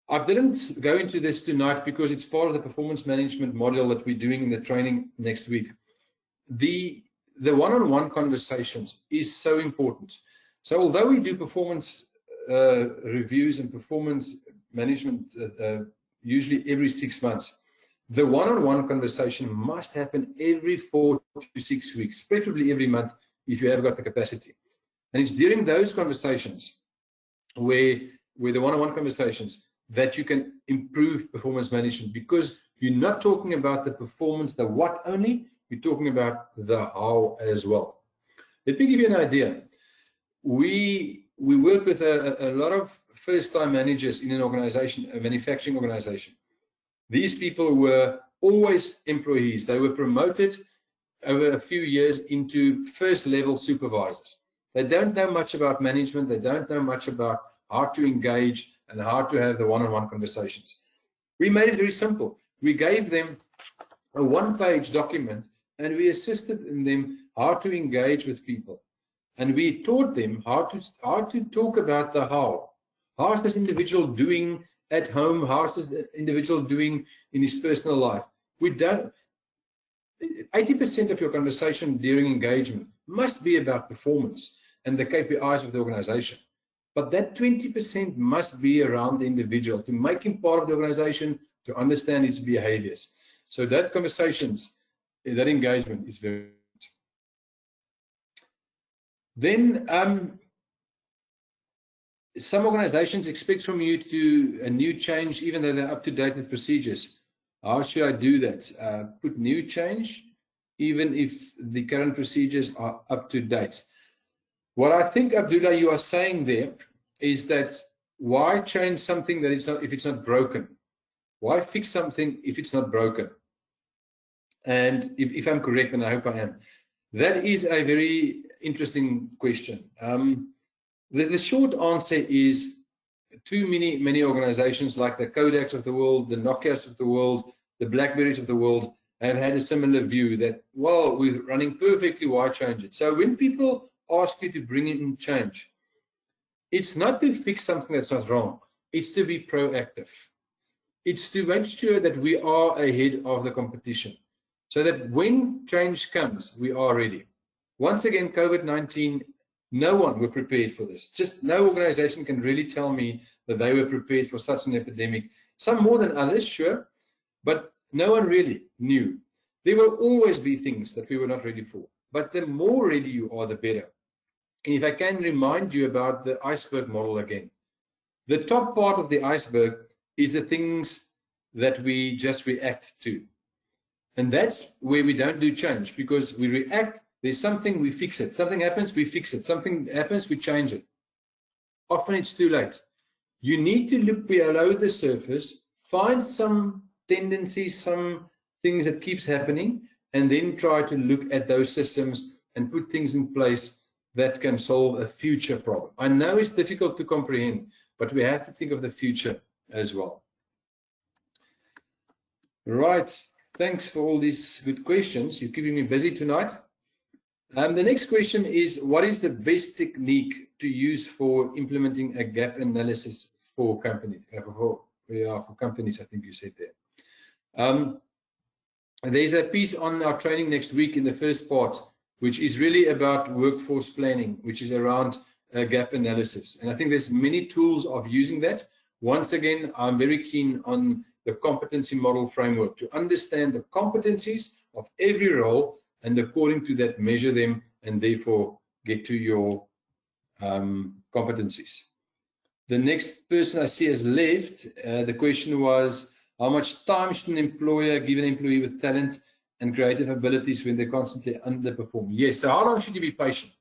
I didn't go into this tonight because it's part of the performance management module that we're doing in the training next week. The one-on-one conversations is so important. So although we do performance reviews and performance management usually every 6 months, the one-on-one conversation must happen every 4 to 6 weeks, preferably every month if you have got the capacity. And it's during those conversations where the one-on-one conversations that you can improve performance management, because you're not talking about the performance, the what only, you're talking about the how as well. Let me give you an idea. We work with a lot of first-time managers in an organization, a manufacturing organization. These people were always employees. They were promoted over a few years into first level supervisors. They don't know much about management. They don't know much about how to engage and how to have the one-on-one conversations. We made it very simple. We gave them a one-page document and we assisted in them how to engage with people. And we taught them how to talk about the how. How is this individual doing at home? How is this individual doing in his personal life? We don't. 80% of your conversation during engagement must be about performance and the KPIs of the organization. But that 20% must be around the individual to make him part of the organization, to understand its behaviors. So that conversations, that engagement is very important. Then some organizations expect from you to a new change, even though they're up to date with procedures. How should I do that? Put new change, even if the current procedures are up to date. What I think, Abdullah, you are saying there is that why change something that it's not if it's not broken? Why fix something if it's not broken? And if I'm correct, and I hope I am, that is a very interesting question. The short answer is too many organizations like the Kodaks of the world, the Nokias of the world, the Blackberries of the world have had a similar view that, well, we're running perfectly, why change it? So when people ask you to bring in change, it's not to fix something that's not wrong. It's to be proactive. It's to make sure that we are ahead of the competition so that when change comes, we are ready. Once again, COVID-19, no one were prepared for this. Just no organization can really tell me that they were prepared for such an epidemic. Some more than others, sure, but no one really knew. There will always be things that we were not ready for, but the more ready you are, the better. And if I can remind you about the iceberg model again, the top part of the iceberg is the things that we just react to. And that's where we don't do change, because we react, there's something, we fix it. Something happens, we fix it. Something happens, we change it. Often it's too late. You need to look below the surface, find some tendencies, some things that keeps happening, and then try to look at those systems and put things in place that can solve a future problem. I know it's difficult to comprehend, but we have to think of the future as well. Right, thanks for all these good questions. You're keeping me busy tonight. The next question is, what is the best technique to use for implementing a gap analysis for companies? For companies, I think you said there. There's a piece on our training next week in the first part, which is really about workforce planning, which is around gap analysis. And I think there's many tools of using that. Once again, I'm very keen on the competency model framework to understand the competencies of every role and according to that measure them and therefore get to your competencies. The next person I see has left. The question was, how much time should an employer give an employee with talent and creative abilities when they constantly underperform? Yes, so how long should you be patient?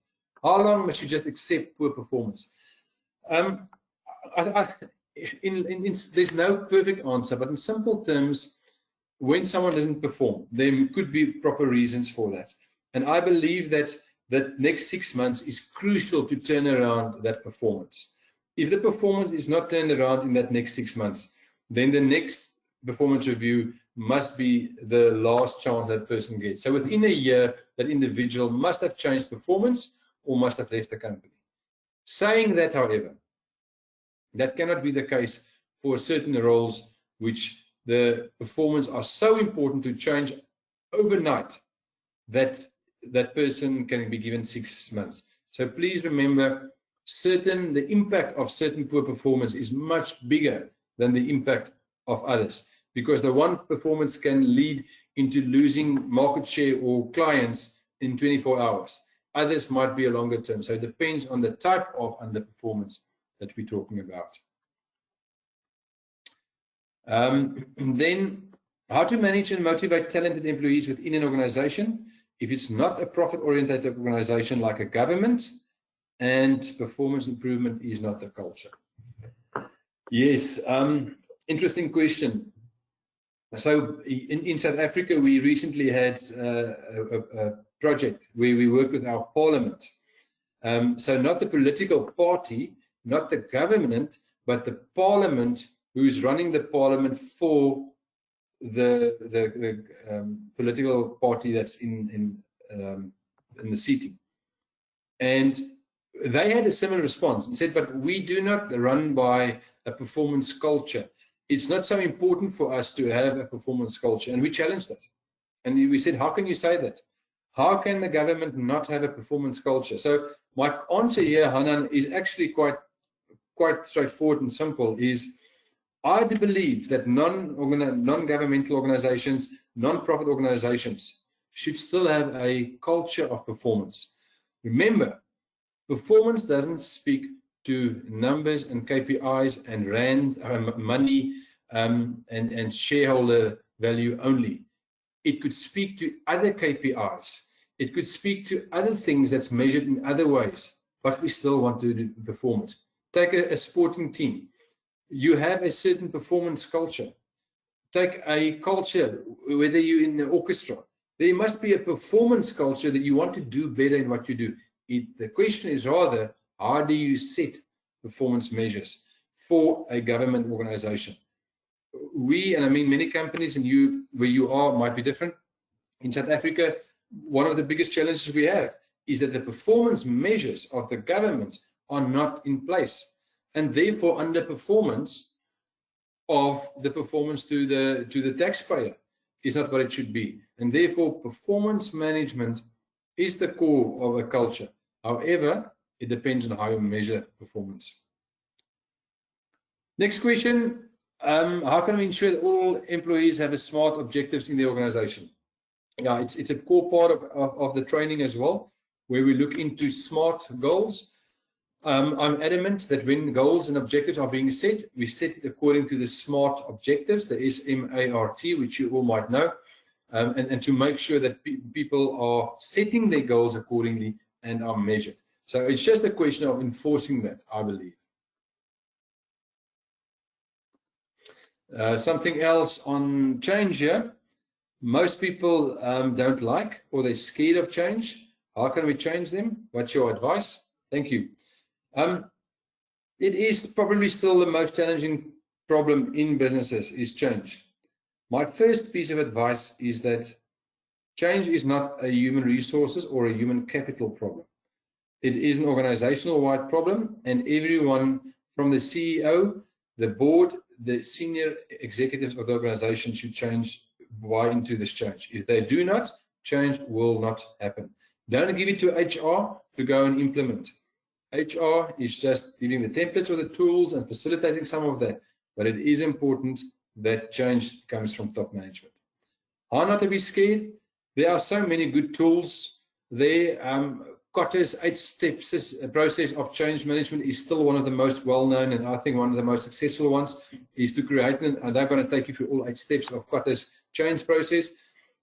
How long must you just accept poor performance? There's no perfect answer, but in simple terms, when someone doesn't perform, there could be proper reasons for that. And I believe that that next 6 months is crucial to turn around that performance. If the performance is not turned around in that next 6 months, then the next performance review must be the last chance that person gets. So within a year, that individual must have changed performance or must have left the company. Saying that, however, that cannot be the case for certain roles which the performance are so important to change overnight that that person can be given 6 months. So please remember, the impact of certain poor performance is much bigger than the impact of others, because the one performance can lead into losing market share or clients in 24 hours. Others might be a longer term. So it depends on the type of underperformance that we're talking about. Then, how to manage and motivate talented employees within an organization if it's not a profit-oriented organization like a government and performance improvement is not the culture? Yes, interesting question. So in South Africa, we recently had a project where we worked with our parliament. So not the political party, not the government, but the parliament who's running the parliament for the political party that's in the seating. And they had a similar response and said, but we do not run by a performance culture. It's not so important for us to have a performance culture. And we challenged that. And we said, how can you say that? How can the government not have a performance culture? So my answer here, Hanan, is actually quite straightforward and simple. I do believe that non-governmental organizations, non-profit organizations should still have a culture of performance. Remember, performance doesn't speak to numbers and KPIs and rand, money and shareholder value only. It could speak to other KPIs. It could speak to other things that's measured in other ways, but we still want to perform it. Take a sporting team. You have a certain performance culture. Take a culture, whether you're in the orchestra, there must be a performance culture that you want to do better in what you do. The question is rather, how do you set performance measures for a government organization? We, and I mean many companies, and you, where you are, might be different. In South Africa, one of the biggest challenges we have is that the performance measures of the government are not in place, and therefore underperformance of the performance to the taxpayer is not what it should be. And therefore, performance management is the core of a culture. However, it depends on how you measure performance. Next question, how can we ensure that all employees have a SMART objectives in the organization? Yeah, it's a core part of the training as well, where we look into SMART goals. I'm adamant that when goals and objectives are being set, we set it according to the SMART objectives, the SMART, which you all might know, and to make sure that people are setting their goals accordingly and are measured. So it's just a question of enforcing that, I believe. Something else on change here. Most people don't like, or they're scared of change. How can we change them? What's your advice? Thank you. It is probably still the most challenging problem in businesses is change. My first piece of advice is that change is not a human resources or a human capital problem. It is an organizational-wide problem, and everyone from the CEO, the board, the senior executives of the organization should buy into this change. If they do not, change will not happen. Don't give it to HR to go and implement. HR is just giving the templates or the tools and facilitating some of that, but it is important that change comes from top management. How not to be scared? There are so many good tools there. Kotter's 8 steps process of change management is still one of the most well-known, and I think one of the most successful ones is to create, and I'm not going to take you through all 8 steps of Kotter's change process,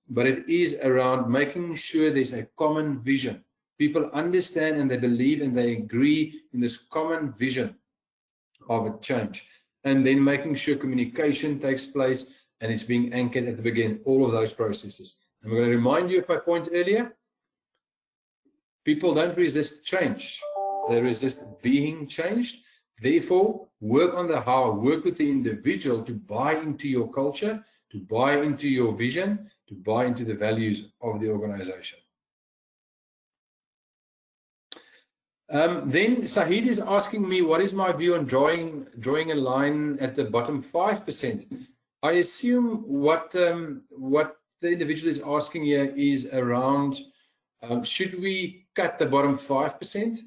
but it is around making sure there's a common vision. People understand and they believe and they agree in this common vision of a change, and then making sure communication takes place and it's being anchored at the beginning, all of those processes. I'm going to remind you of my point earlier. People don't resist change. They resist being changed. Therefore, work on the how, work with the individual to buy into your culture, to buy into your vision, to buy into the values of the organization. Then Sahid is asking me, what is my view on drawing a line at the bottom 5%? I assume what the individual is asking here is around, should we cut the bottom 5%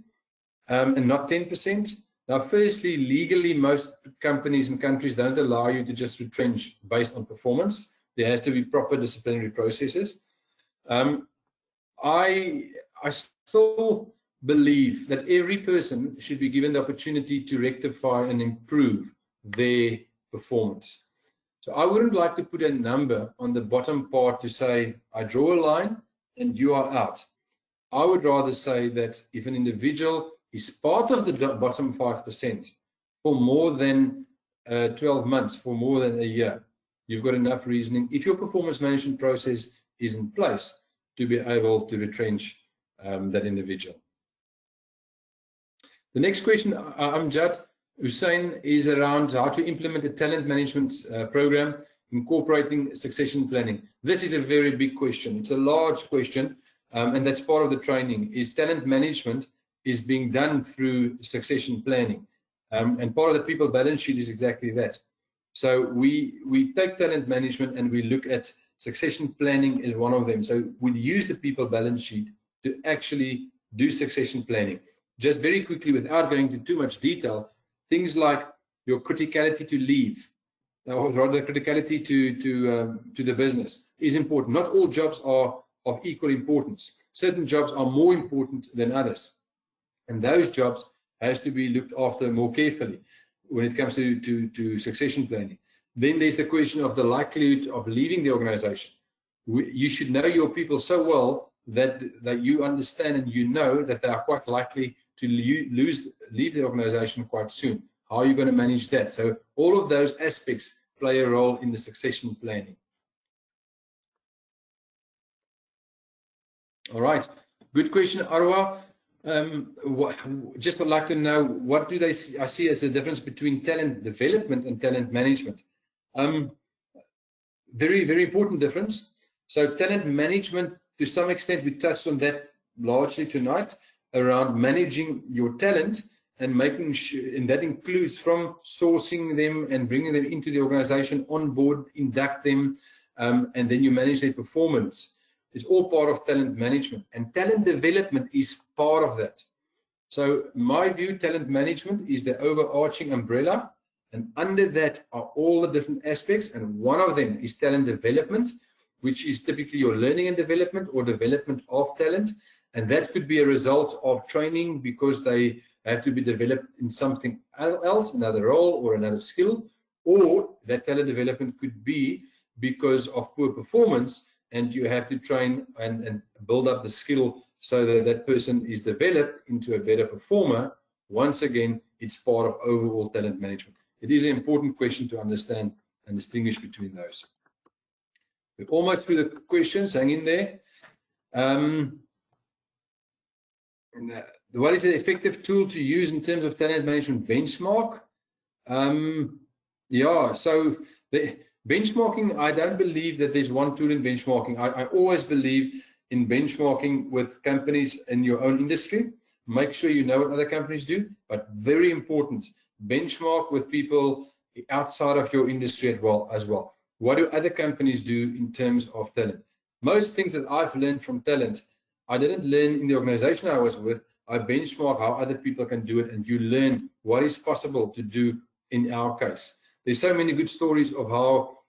and not 10%? Now, firstly, legally, most companies and countries don't allow you to just retrench based on performance. There has to be proper disciplinary processes. I still believe that every person should be given the opportunity to rectify and improve their performance. So I wouldn't like to put a number on the bottom part to say, I draw a line and you are out. I would rather say that if an individual is part of the bottom 5% for more than 12 months, for more than a year, you've got enough reasoning, if your performance management process is in place, to be able to retrench that individual. The next question, Amjad Hussein, is around how to implement a talent management program incorporating succession planning. This is a very big question. It's a large question, and that's part of the training. Is talent management is being done through succession planning, and part of the people balance sheet is exactly that. So we take talent management and we look at succession planning as one of them. So we use the people balance sheet to actually do succession planning. Just very quickly, without going into too much detail, things like your criticality to leave, or rather criticality to the business is important. Not all jobs are of equal importance. Certain jobs are more important than others, and those jobs has to be looked after more carefully when it comes to succession planning. Then there's the question of the likelihood of leaving the organization. You should know your people so well that you understand and you know that they are quite likely to leave the organization quite soon. How are you going to manage that? So all of those aspects play a role in the succession planning. All right, good question, Arwa. Just would like to know, what do they see, I see as the difference between talent development and talent management? Very, very important difference. So talent management, to some extent, we touched on that largely tonight, around managing your talent and making sure, and that includes from sourcing them and bringing them into the organization, on board, induct them, and then you manage their performance. It's all part of talent management, and talent development is part of that. So my view, talent management is the overarching umbrella, and under that are all the different aspects, and one of them is talent development, which is typically your learning and development or development of talent, and that could be a result of training because they have to be developed in something else, another role or another skill, or that talent development could be because of poor performance, and you have to train and build up the skill so that that person is developed into a better performer. Once again, it's part of overall talent management. It is an important question to understand and distinguish between those. We're almost through the questions, hang in there. What is an effective tool to use in terms of talent management benchmark? Yeah, so the benchmarking, I don't believe that there's one tool in benchmarking. I always believe in benchmarking with companies in your own industry. Make sure you know what other companies do, but very important, benchmark with people outside of your industry as well. What do other companies do in terms of talent? Most things that I've learned from talent, I didn't learn in the organization I was with. I benchmark how other people can do it, and you learn what is possible to do in our case. There's so many good stories of how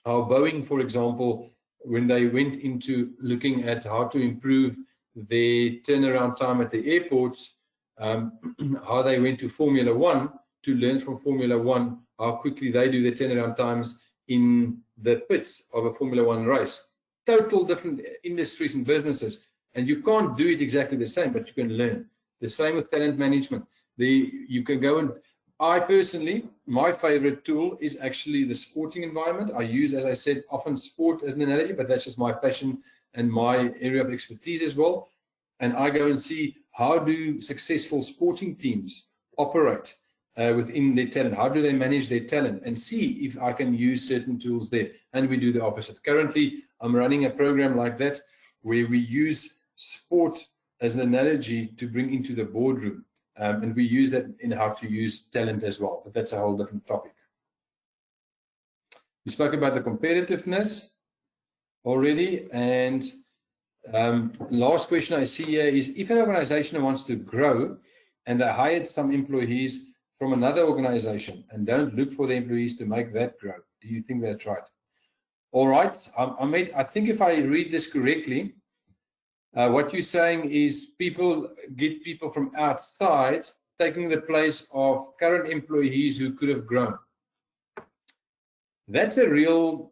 Boeing, for example, when they went into looking at how to improve their turnaround time at the airports, how they went to Formula One to learn from Formula One how quickly they do their turnaround times in the pits of a Formula One race. Total different industries and businesses, and you can't do it exactly the same, but you can learn. The same with talent management. You can go and, I personally, my favorite tool is actually the sporting environment. I use, as I said, often sport as an analogy, but that's just my passion and my area of expertise as well. And I go and see, how do successful sporting teams operate within their talent? How do they manage their talent? And see if I can use certain tools there. And we do the opposite. Currently, I'm running a program like that where we use sport as an analogy to bring into the boardroom. And we use that in how to use talent as well, but that's a whole different topic. We spoke about the competitiveness already, and last question I see here is, if an organization wants to grow and they hired some employees from another organization and don't look for the employees to make that grow, do you think that's right? All right, I think if I read this correctly, what you're saying is get people from outside taking the place of current employees who could have grown. That's a real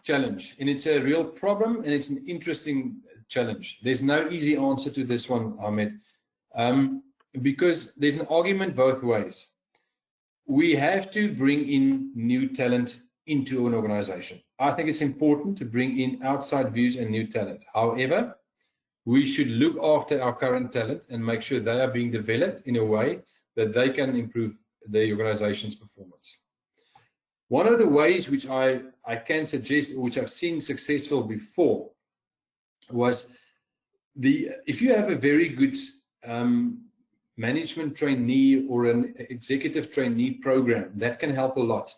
challenge, and it's a real problem, and it's an interesting challenge. There's no easy answer to this one, Ahmed, because there's an argument both ways. We have to bring in new talent into an organization. I think it's important to bring in outside views and new talent. However, we should look after our current talent and make sure they are being developed in a way that they can improve the organization's performance. One of the ways which I can suggest, which I've seen successful before, was if you have a very good management trainee or an executive trainee program, that can help a lot.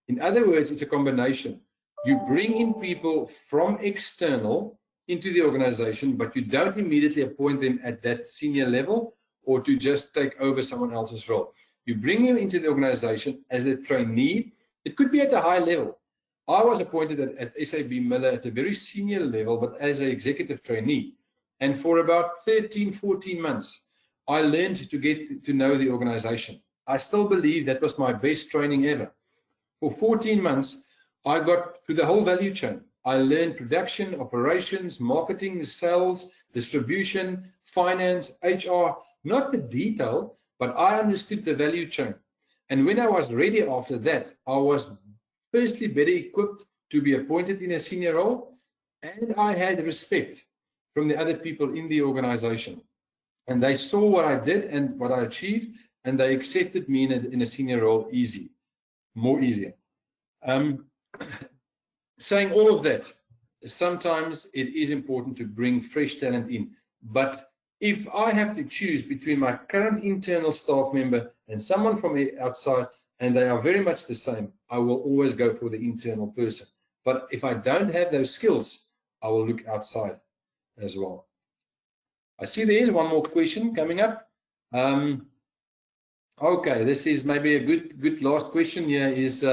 In other words, it's a combination. You bring in people from external into the organization, but you don't immediately appoint them at that senior level or to just take over someone else's role. You bring them into the organization as a trainee. It could be at a high level. I was appointed at SAB Miller at a very senior level, but as an executive trainee. And for about 13, 14 months, I learned to get to know the organization. I still believe that was my best training ever. For 14 months, I got to the whole value chain. I learned production, operations, marketing, sales, distribution, finance, HR, not the detail, but I understood the value chain. And when I was ready after that, I was firstly better equipped to be appointed in a senior role, and I had respect from the other people in the organization. And they saw what I did and what I achieved, and they accepted me in a senior role more easier. Saying all of that, sometimes it is important to bring fresh talent in. But if I have to choose between my current internal staff member and someone from outside, and they are very much the same, I will always go for the internal person. But if I don't have those skills, I will look outside as well. I see there is one more question coming up. Okay, this is maybe a good last question here is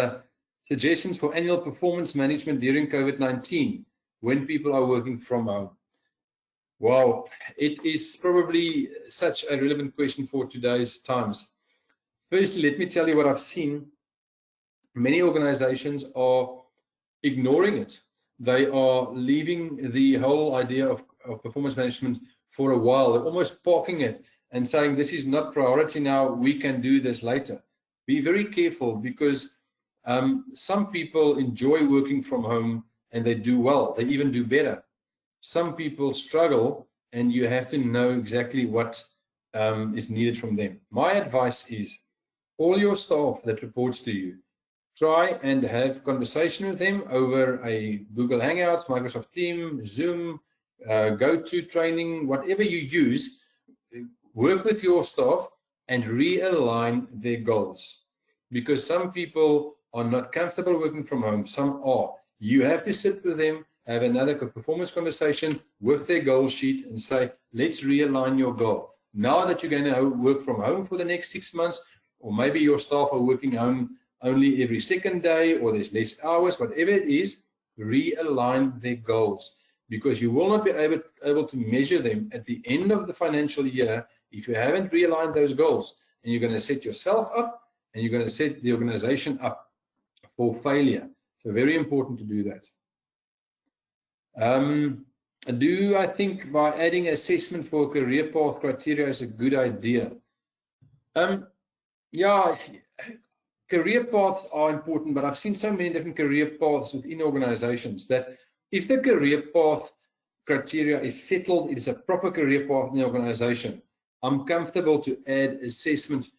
suggestions for annual performance management during COVID-19 when people are working from home. Wow, it is probably such a relevant question for today's times. Firstly, let me tell you what I've seen. Many organizations are ignoring it. They are leaving the whole idea of performance management for a while. They're almost parking it and saying, this is not priority now, we can do this later. Be very careful, because some people enjoy working from home and they do well, they even do better. Some people struggle, and you have to know exactly what is needed from them. My advice is, all your staff that reports to you, try and have conversation with them over a Google Hangouts, Microsoft Teams, Zoom, go-to training, whatever you use. Work with your staff and realign their goals, because some people are not comfortable working from home, some are. You have to sit with them, have another performance conversation with their goal sheet and say, let's realign your goal. Now that you're going to work from home for the next 6 months, or maybe your staff are working home only every second day, or there's less hours, whatever it is, realign their goals, because you will not be able to measure them at the end of the financial year if you haven't realigned those goals. And you're going to set yourself up, and you're going to set the organization up for failure. So very important to do that. Do I think by adding assessment for career path criteria is a good idea? Yeah, career paths are important, but I've seen so many different career paths within organizations that if the career path criteria is settled, it is a proper career path in the organization, I'm comfortable to add assessment.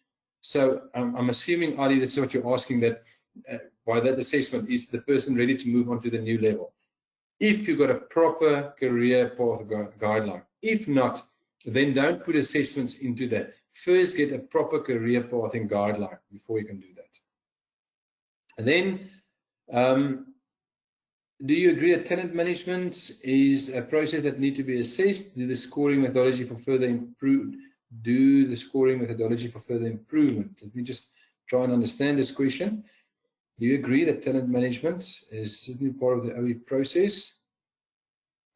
So I'm assuming, Ali, that's what you're asking, that by that assessment, is the person ready to move on to the new level? If you've got a proper career path guideline. If not, then don't put assessments into that. First, get a proper career path and guideline before you can do that. And then, do you agree that talent management is a process that needs to be assessed? Do the scoring methodology for further improvement? Let me just try and understand this question. Do you agree that talent management is certainly part of the OE process,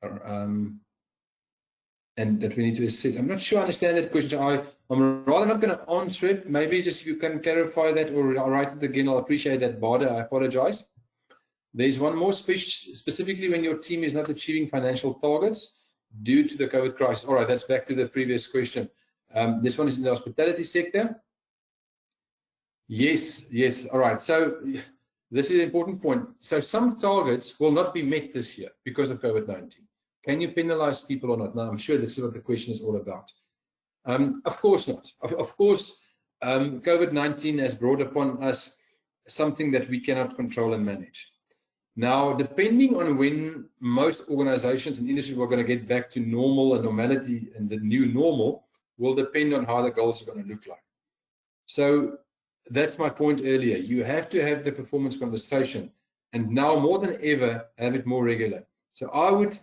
and that we need to assess? I'm not sure I understand that question. I'm rather not going to answer it. Maybe just if you can clarify that or write it again, I'll appreciate that, Bada. I apologize. There's one more, specifically when your team is not achieving financial targets due to the COVID crisis. All right, that's back to the previous question. This one is in the hospitality sector. Yes. All right. So this is an important point. So some targets will not be met this year because of COVID-19. Can you penalize people or not? Now, I'm sure this is what the question is all about. Of course not. Of course, COVID-19 has brought upon us something that we cannot control and manage. Now, depending on when most organizations and industries are going to get back to normal and normality, and the new normal will depend on how the goals are going to look like. So that's my point earlier. You have to have the performance conversation, and now more than ever, have it more regular. So I would,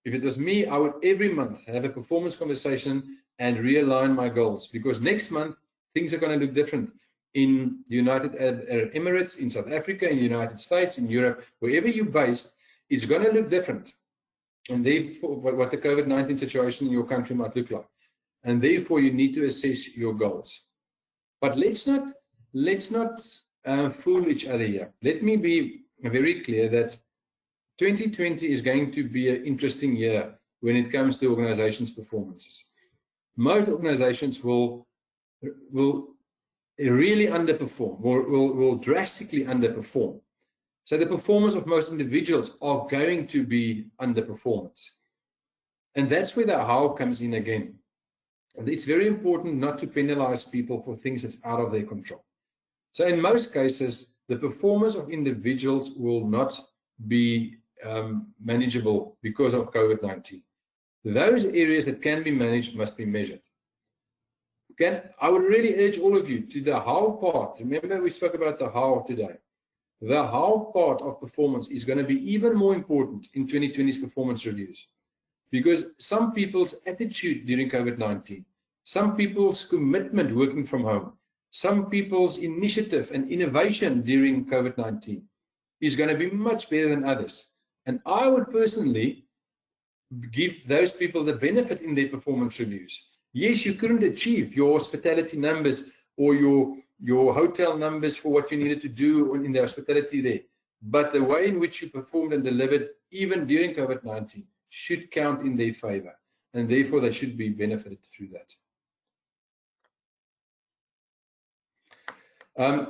if it was me, I would every month have a performance conversation and realign my goals, because next month things are going to look different in the United Arab Emirates, in South Africa, in the United States, in Europe, wherever you're based, it's going to look different. And therefore, what the COVID-19 situation in your country might look like. And therefore, you need to assess your goals. But let's not fool each other here. Let me be very clear that 2020 is going to be an interesting year when it comes to organizations' performances. Most organizations will really underperform, will drastically underperform. So the performance of most individuals are going to be underperformance. And that's where the how comes in again. And it's very important not to penalize people for things that's out of their control. So in most cases, the performance of individuals will not be manageable because of COVID-19. Those areas that can be managed must be measured. I would really urge all of you to the how part. Remember, we spoke about the how today. The how part of performance is going to be even more important in 2020's performance reviews, because some people's attitude during COVID-19, some people's commitment working from home, some people's initiative and innovation during COVID-19 is going to be much better than others. And I would personally give those people the benefit in their performance reviews. Yes, you couldn't achieve your hospitality numbers or your hotel numbers for what you needed to do in the hospitality there, but the way in which you performed and delivered even during COVID-19 should count in their favor, and therefore they should be benefited through that.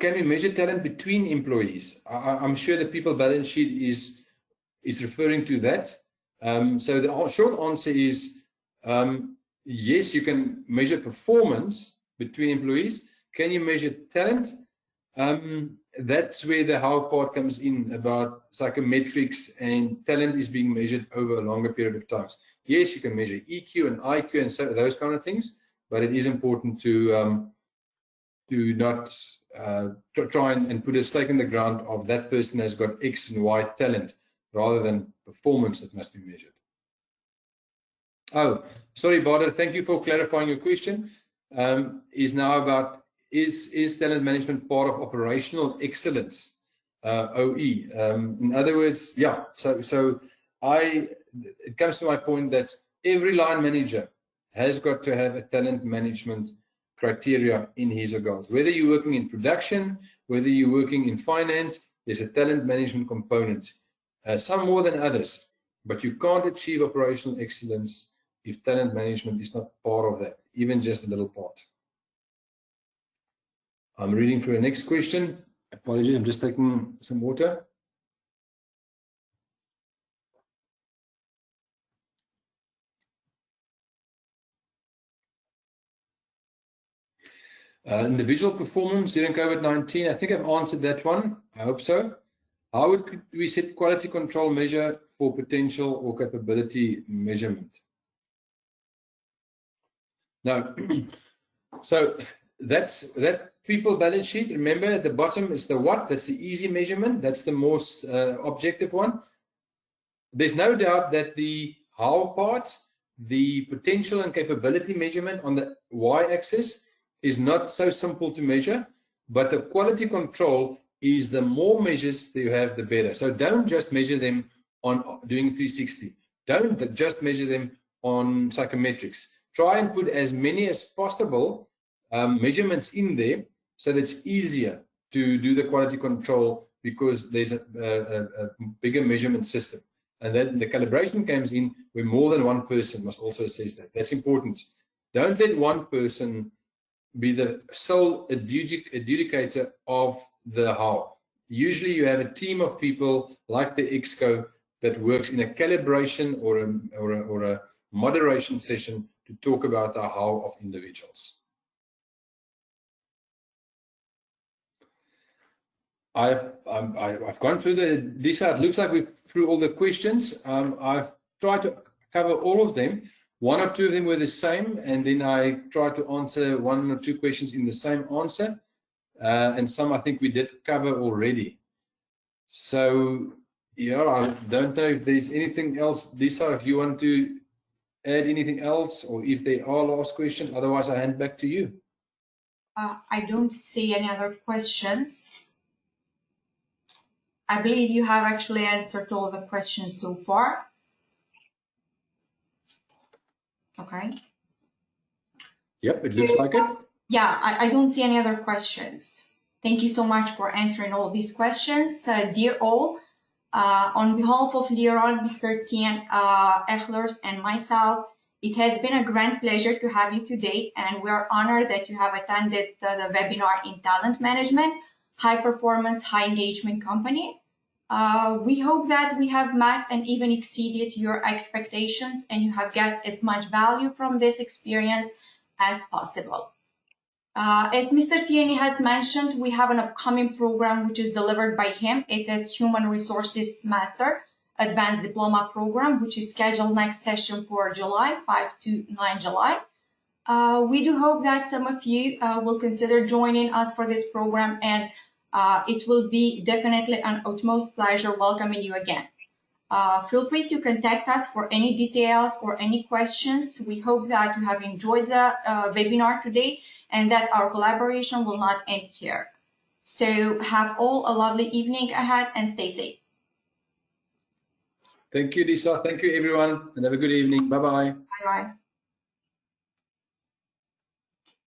Can we measure talent between employees? I'm sure the people balance sheet is referring to that. So the short answer is yes, you can measure performance between employees. Can you measure talent? That's where the how part comes in, about psychometrics, and talent is being measured over a longer period of time. Yes, you can measure EQ and IQ and so those kind of things, but it is important to not try and put a stake in the ground of that person has got X and Y talent rather than performance that must be measured. Oh, sorry, Bader, thank you for clarifying your question. Is now about, is talent management part of operational excellence, OE? In other words, yeah, so it comes to my point that every line manager has got to have a talent management criteria in his or goals. Whether you're working in production, whether you're working in finance, there's a talent management component, some more than others, but you can't achieve operational excellence if talent management is not part of that, even just a little part. I'm reading for the next question. Apologies, I'm just taking some water. Individual performance during COVID-19, I think I've answered that one. I hope so. How could we set quality control measure for potential or capability measurement? Now, so that people balance sheet. Remember, at the bottom is the what. That's the easy measurement. That's the most objective one. There's no doubt that the how part, the potential and capability measurement on the y-axis, is not so simple to measure, but the quality control is the more measures that you have, the better. So don't just measure them on doing 360. Don't just measure them on psychometrics. Try and put as many as possible measurements in there so that it's easier to do the quality control, because there's a bigger measurement system. And then the calibration comes in where more than one person must also assess that. That's important. Don't let one person be the sole adjudicator of the how. Usually you have a team of people like the EXCO that works in a calibration or a moderation session to talk about the how of individuals. I've gone through Lisa, it looks like we've through all the questions. I've tried to cover all of them. One or two of them were the same, and then I tried to answer one or two questions in the same answer, and some I think we did cover already. So yeah, I don't know if there's anything else, Lisa, if you want to add anything else, or if there are last questions. Otherwise, I hand back to you. I don't see any other questions. I believe you have actually answered all the questions so far. Okay. Yep, it looks like it. Yeah, I don't see any other questions. Thank you so much for answering all these questions. Dear all, on behalf of LEORON, Mr. Tienie Ehlers, and myself, it has been a grand pleasure to have you today, and we are honored that you have attended the webinar in Talent Management, High Performance, High Engagement Company. We hope that we have met and even exceeded your expectations, and you have got as much value from this experience as possible. As Mr. Tienie has mentioned, we have an upcoming program which is delivered by him. It is Human Resources Master Advanced Diploma Program, which is scheduled next session for July, 5 to 9 July. We do hope that some of you will consider joining us for this program, and it will be definitely an utmost pleasure welcoming you again. Feel free to contact us for any details or any questions. We hope that you have enjoyed the webinar today and that our collaboration will not end here. So have all a lovely evening ahead and stay safe. Thank you, Lisa. Thank you, everyone, and have a good evening. Bye-bye. Bye-bye.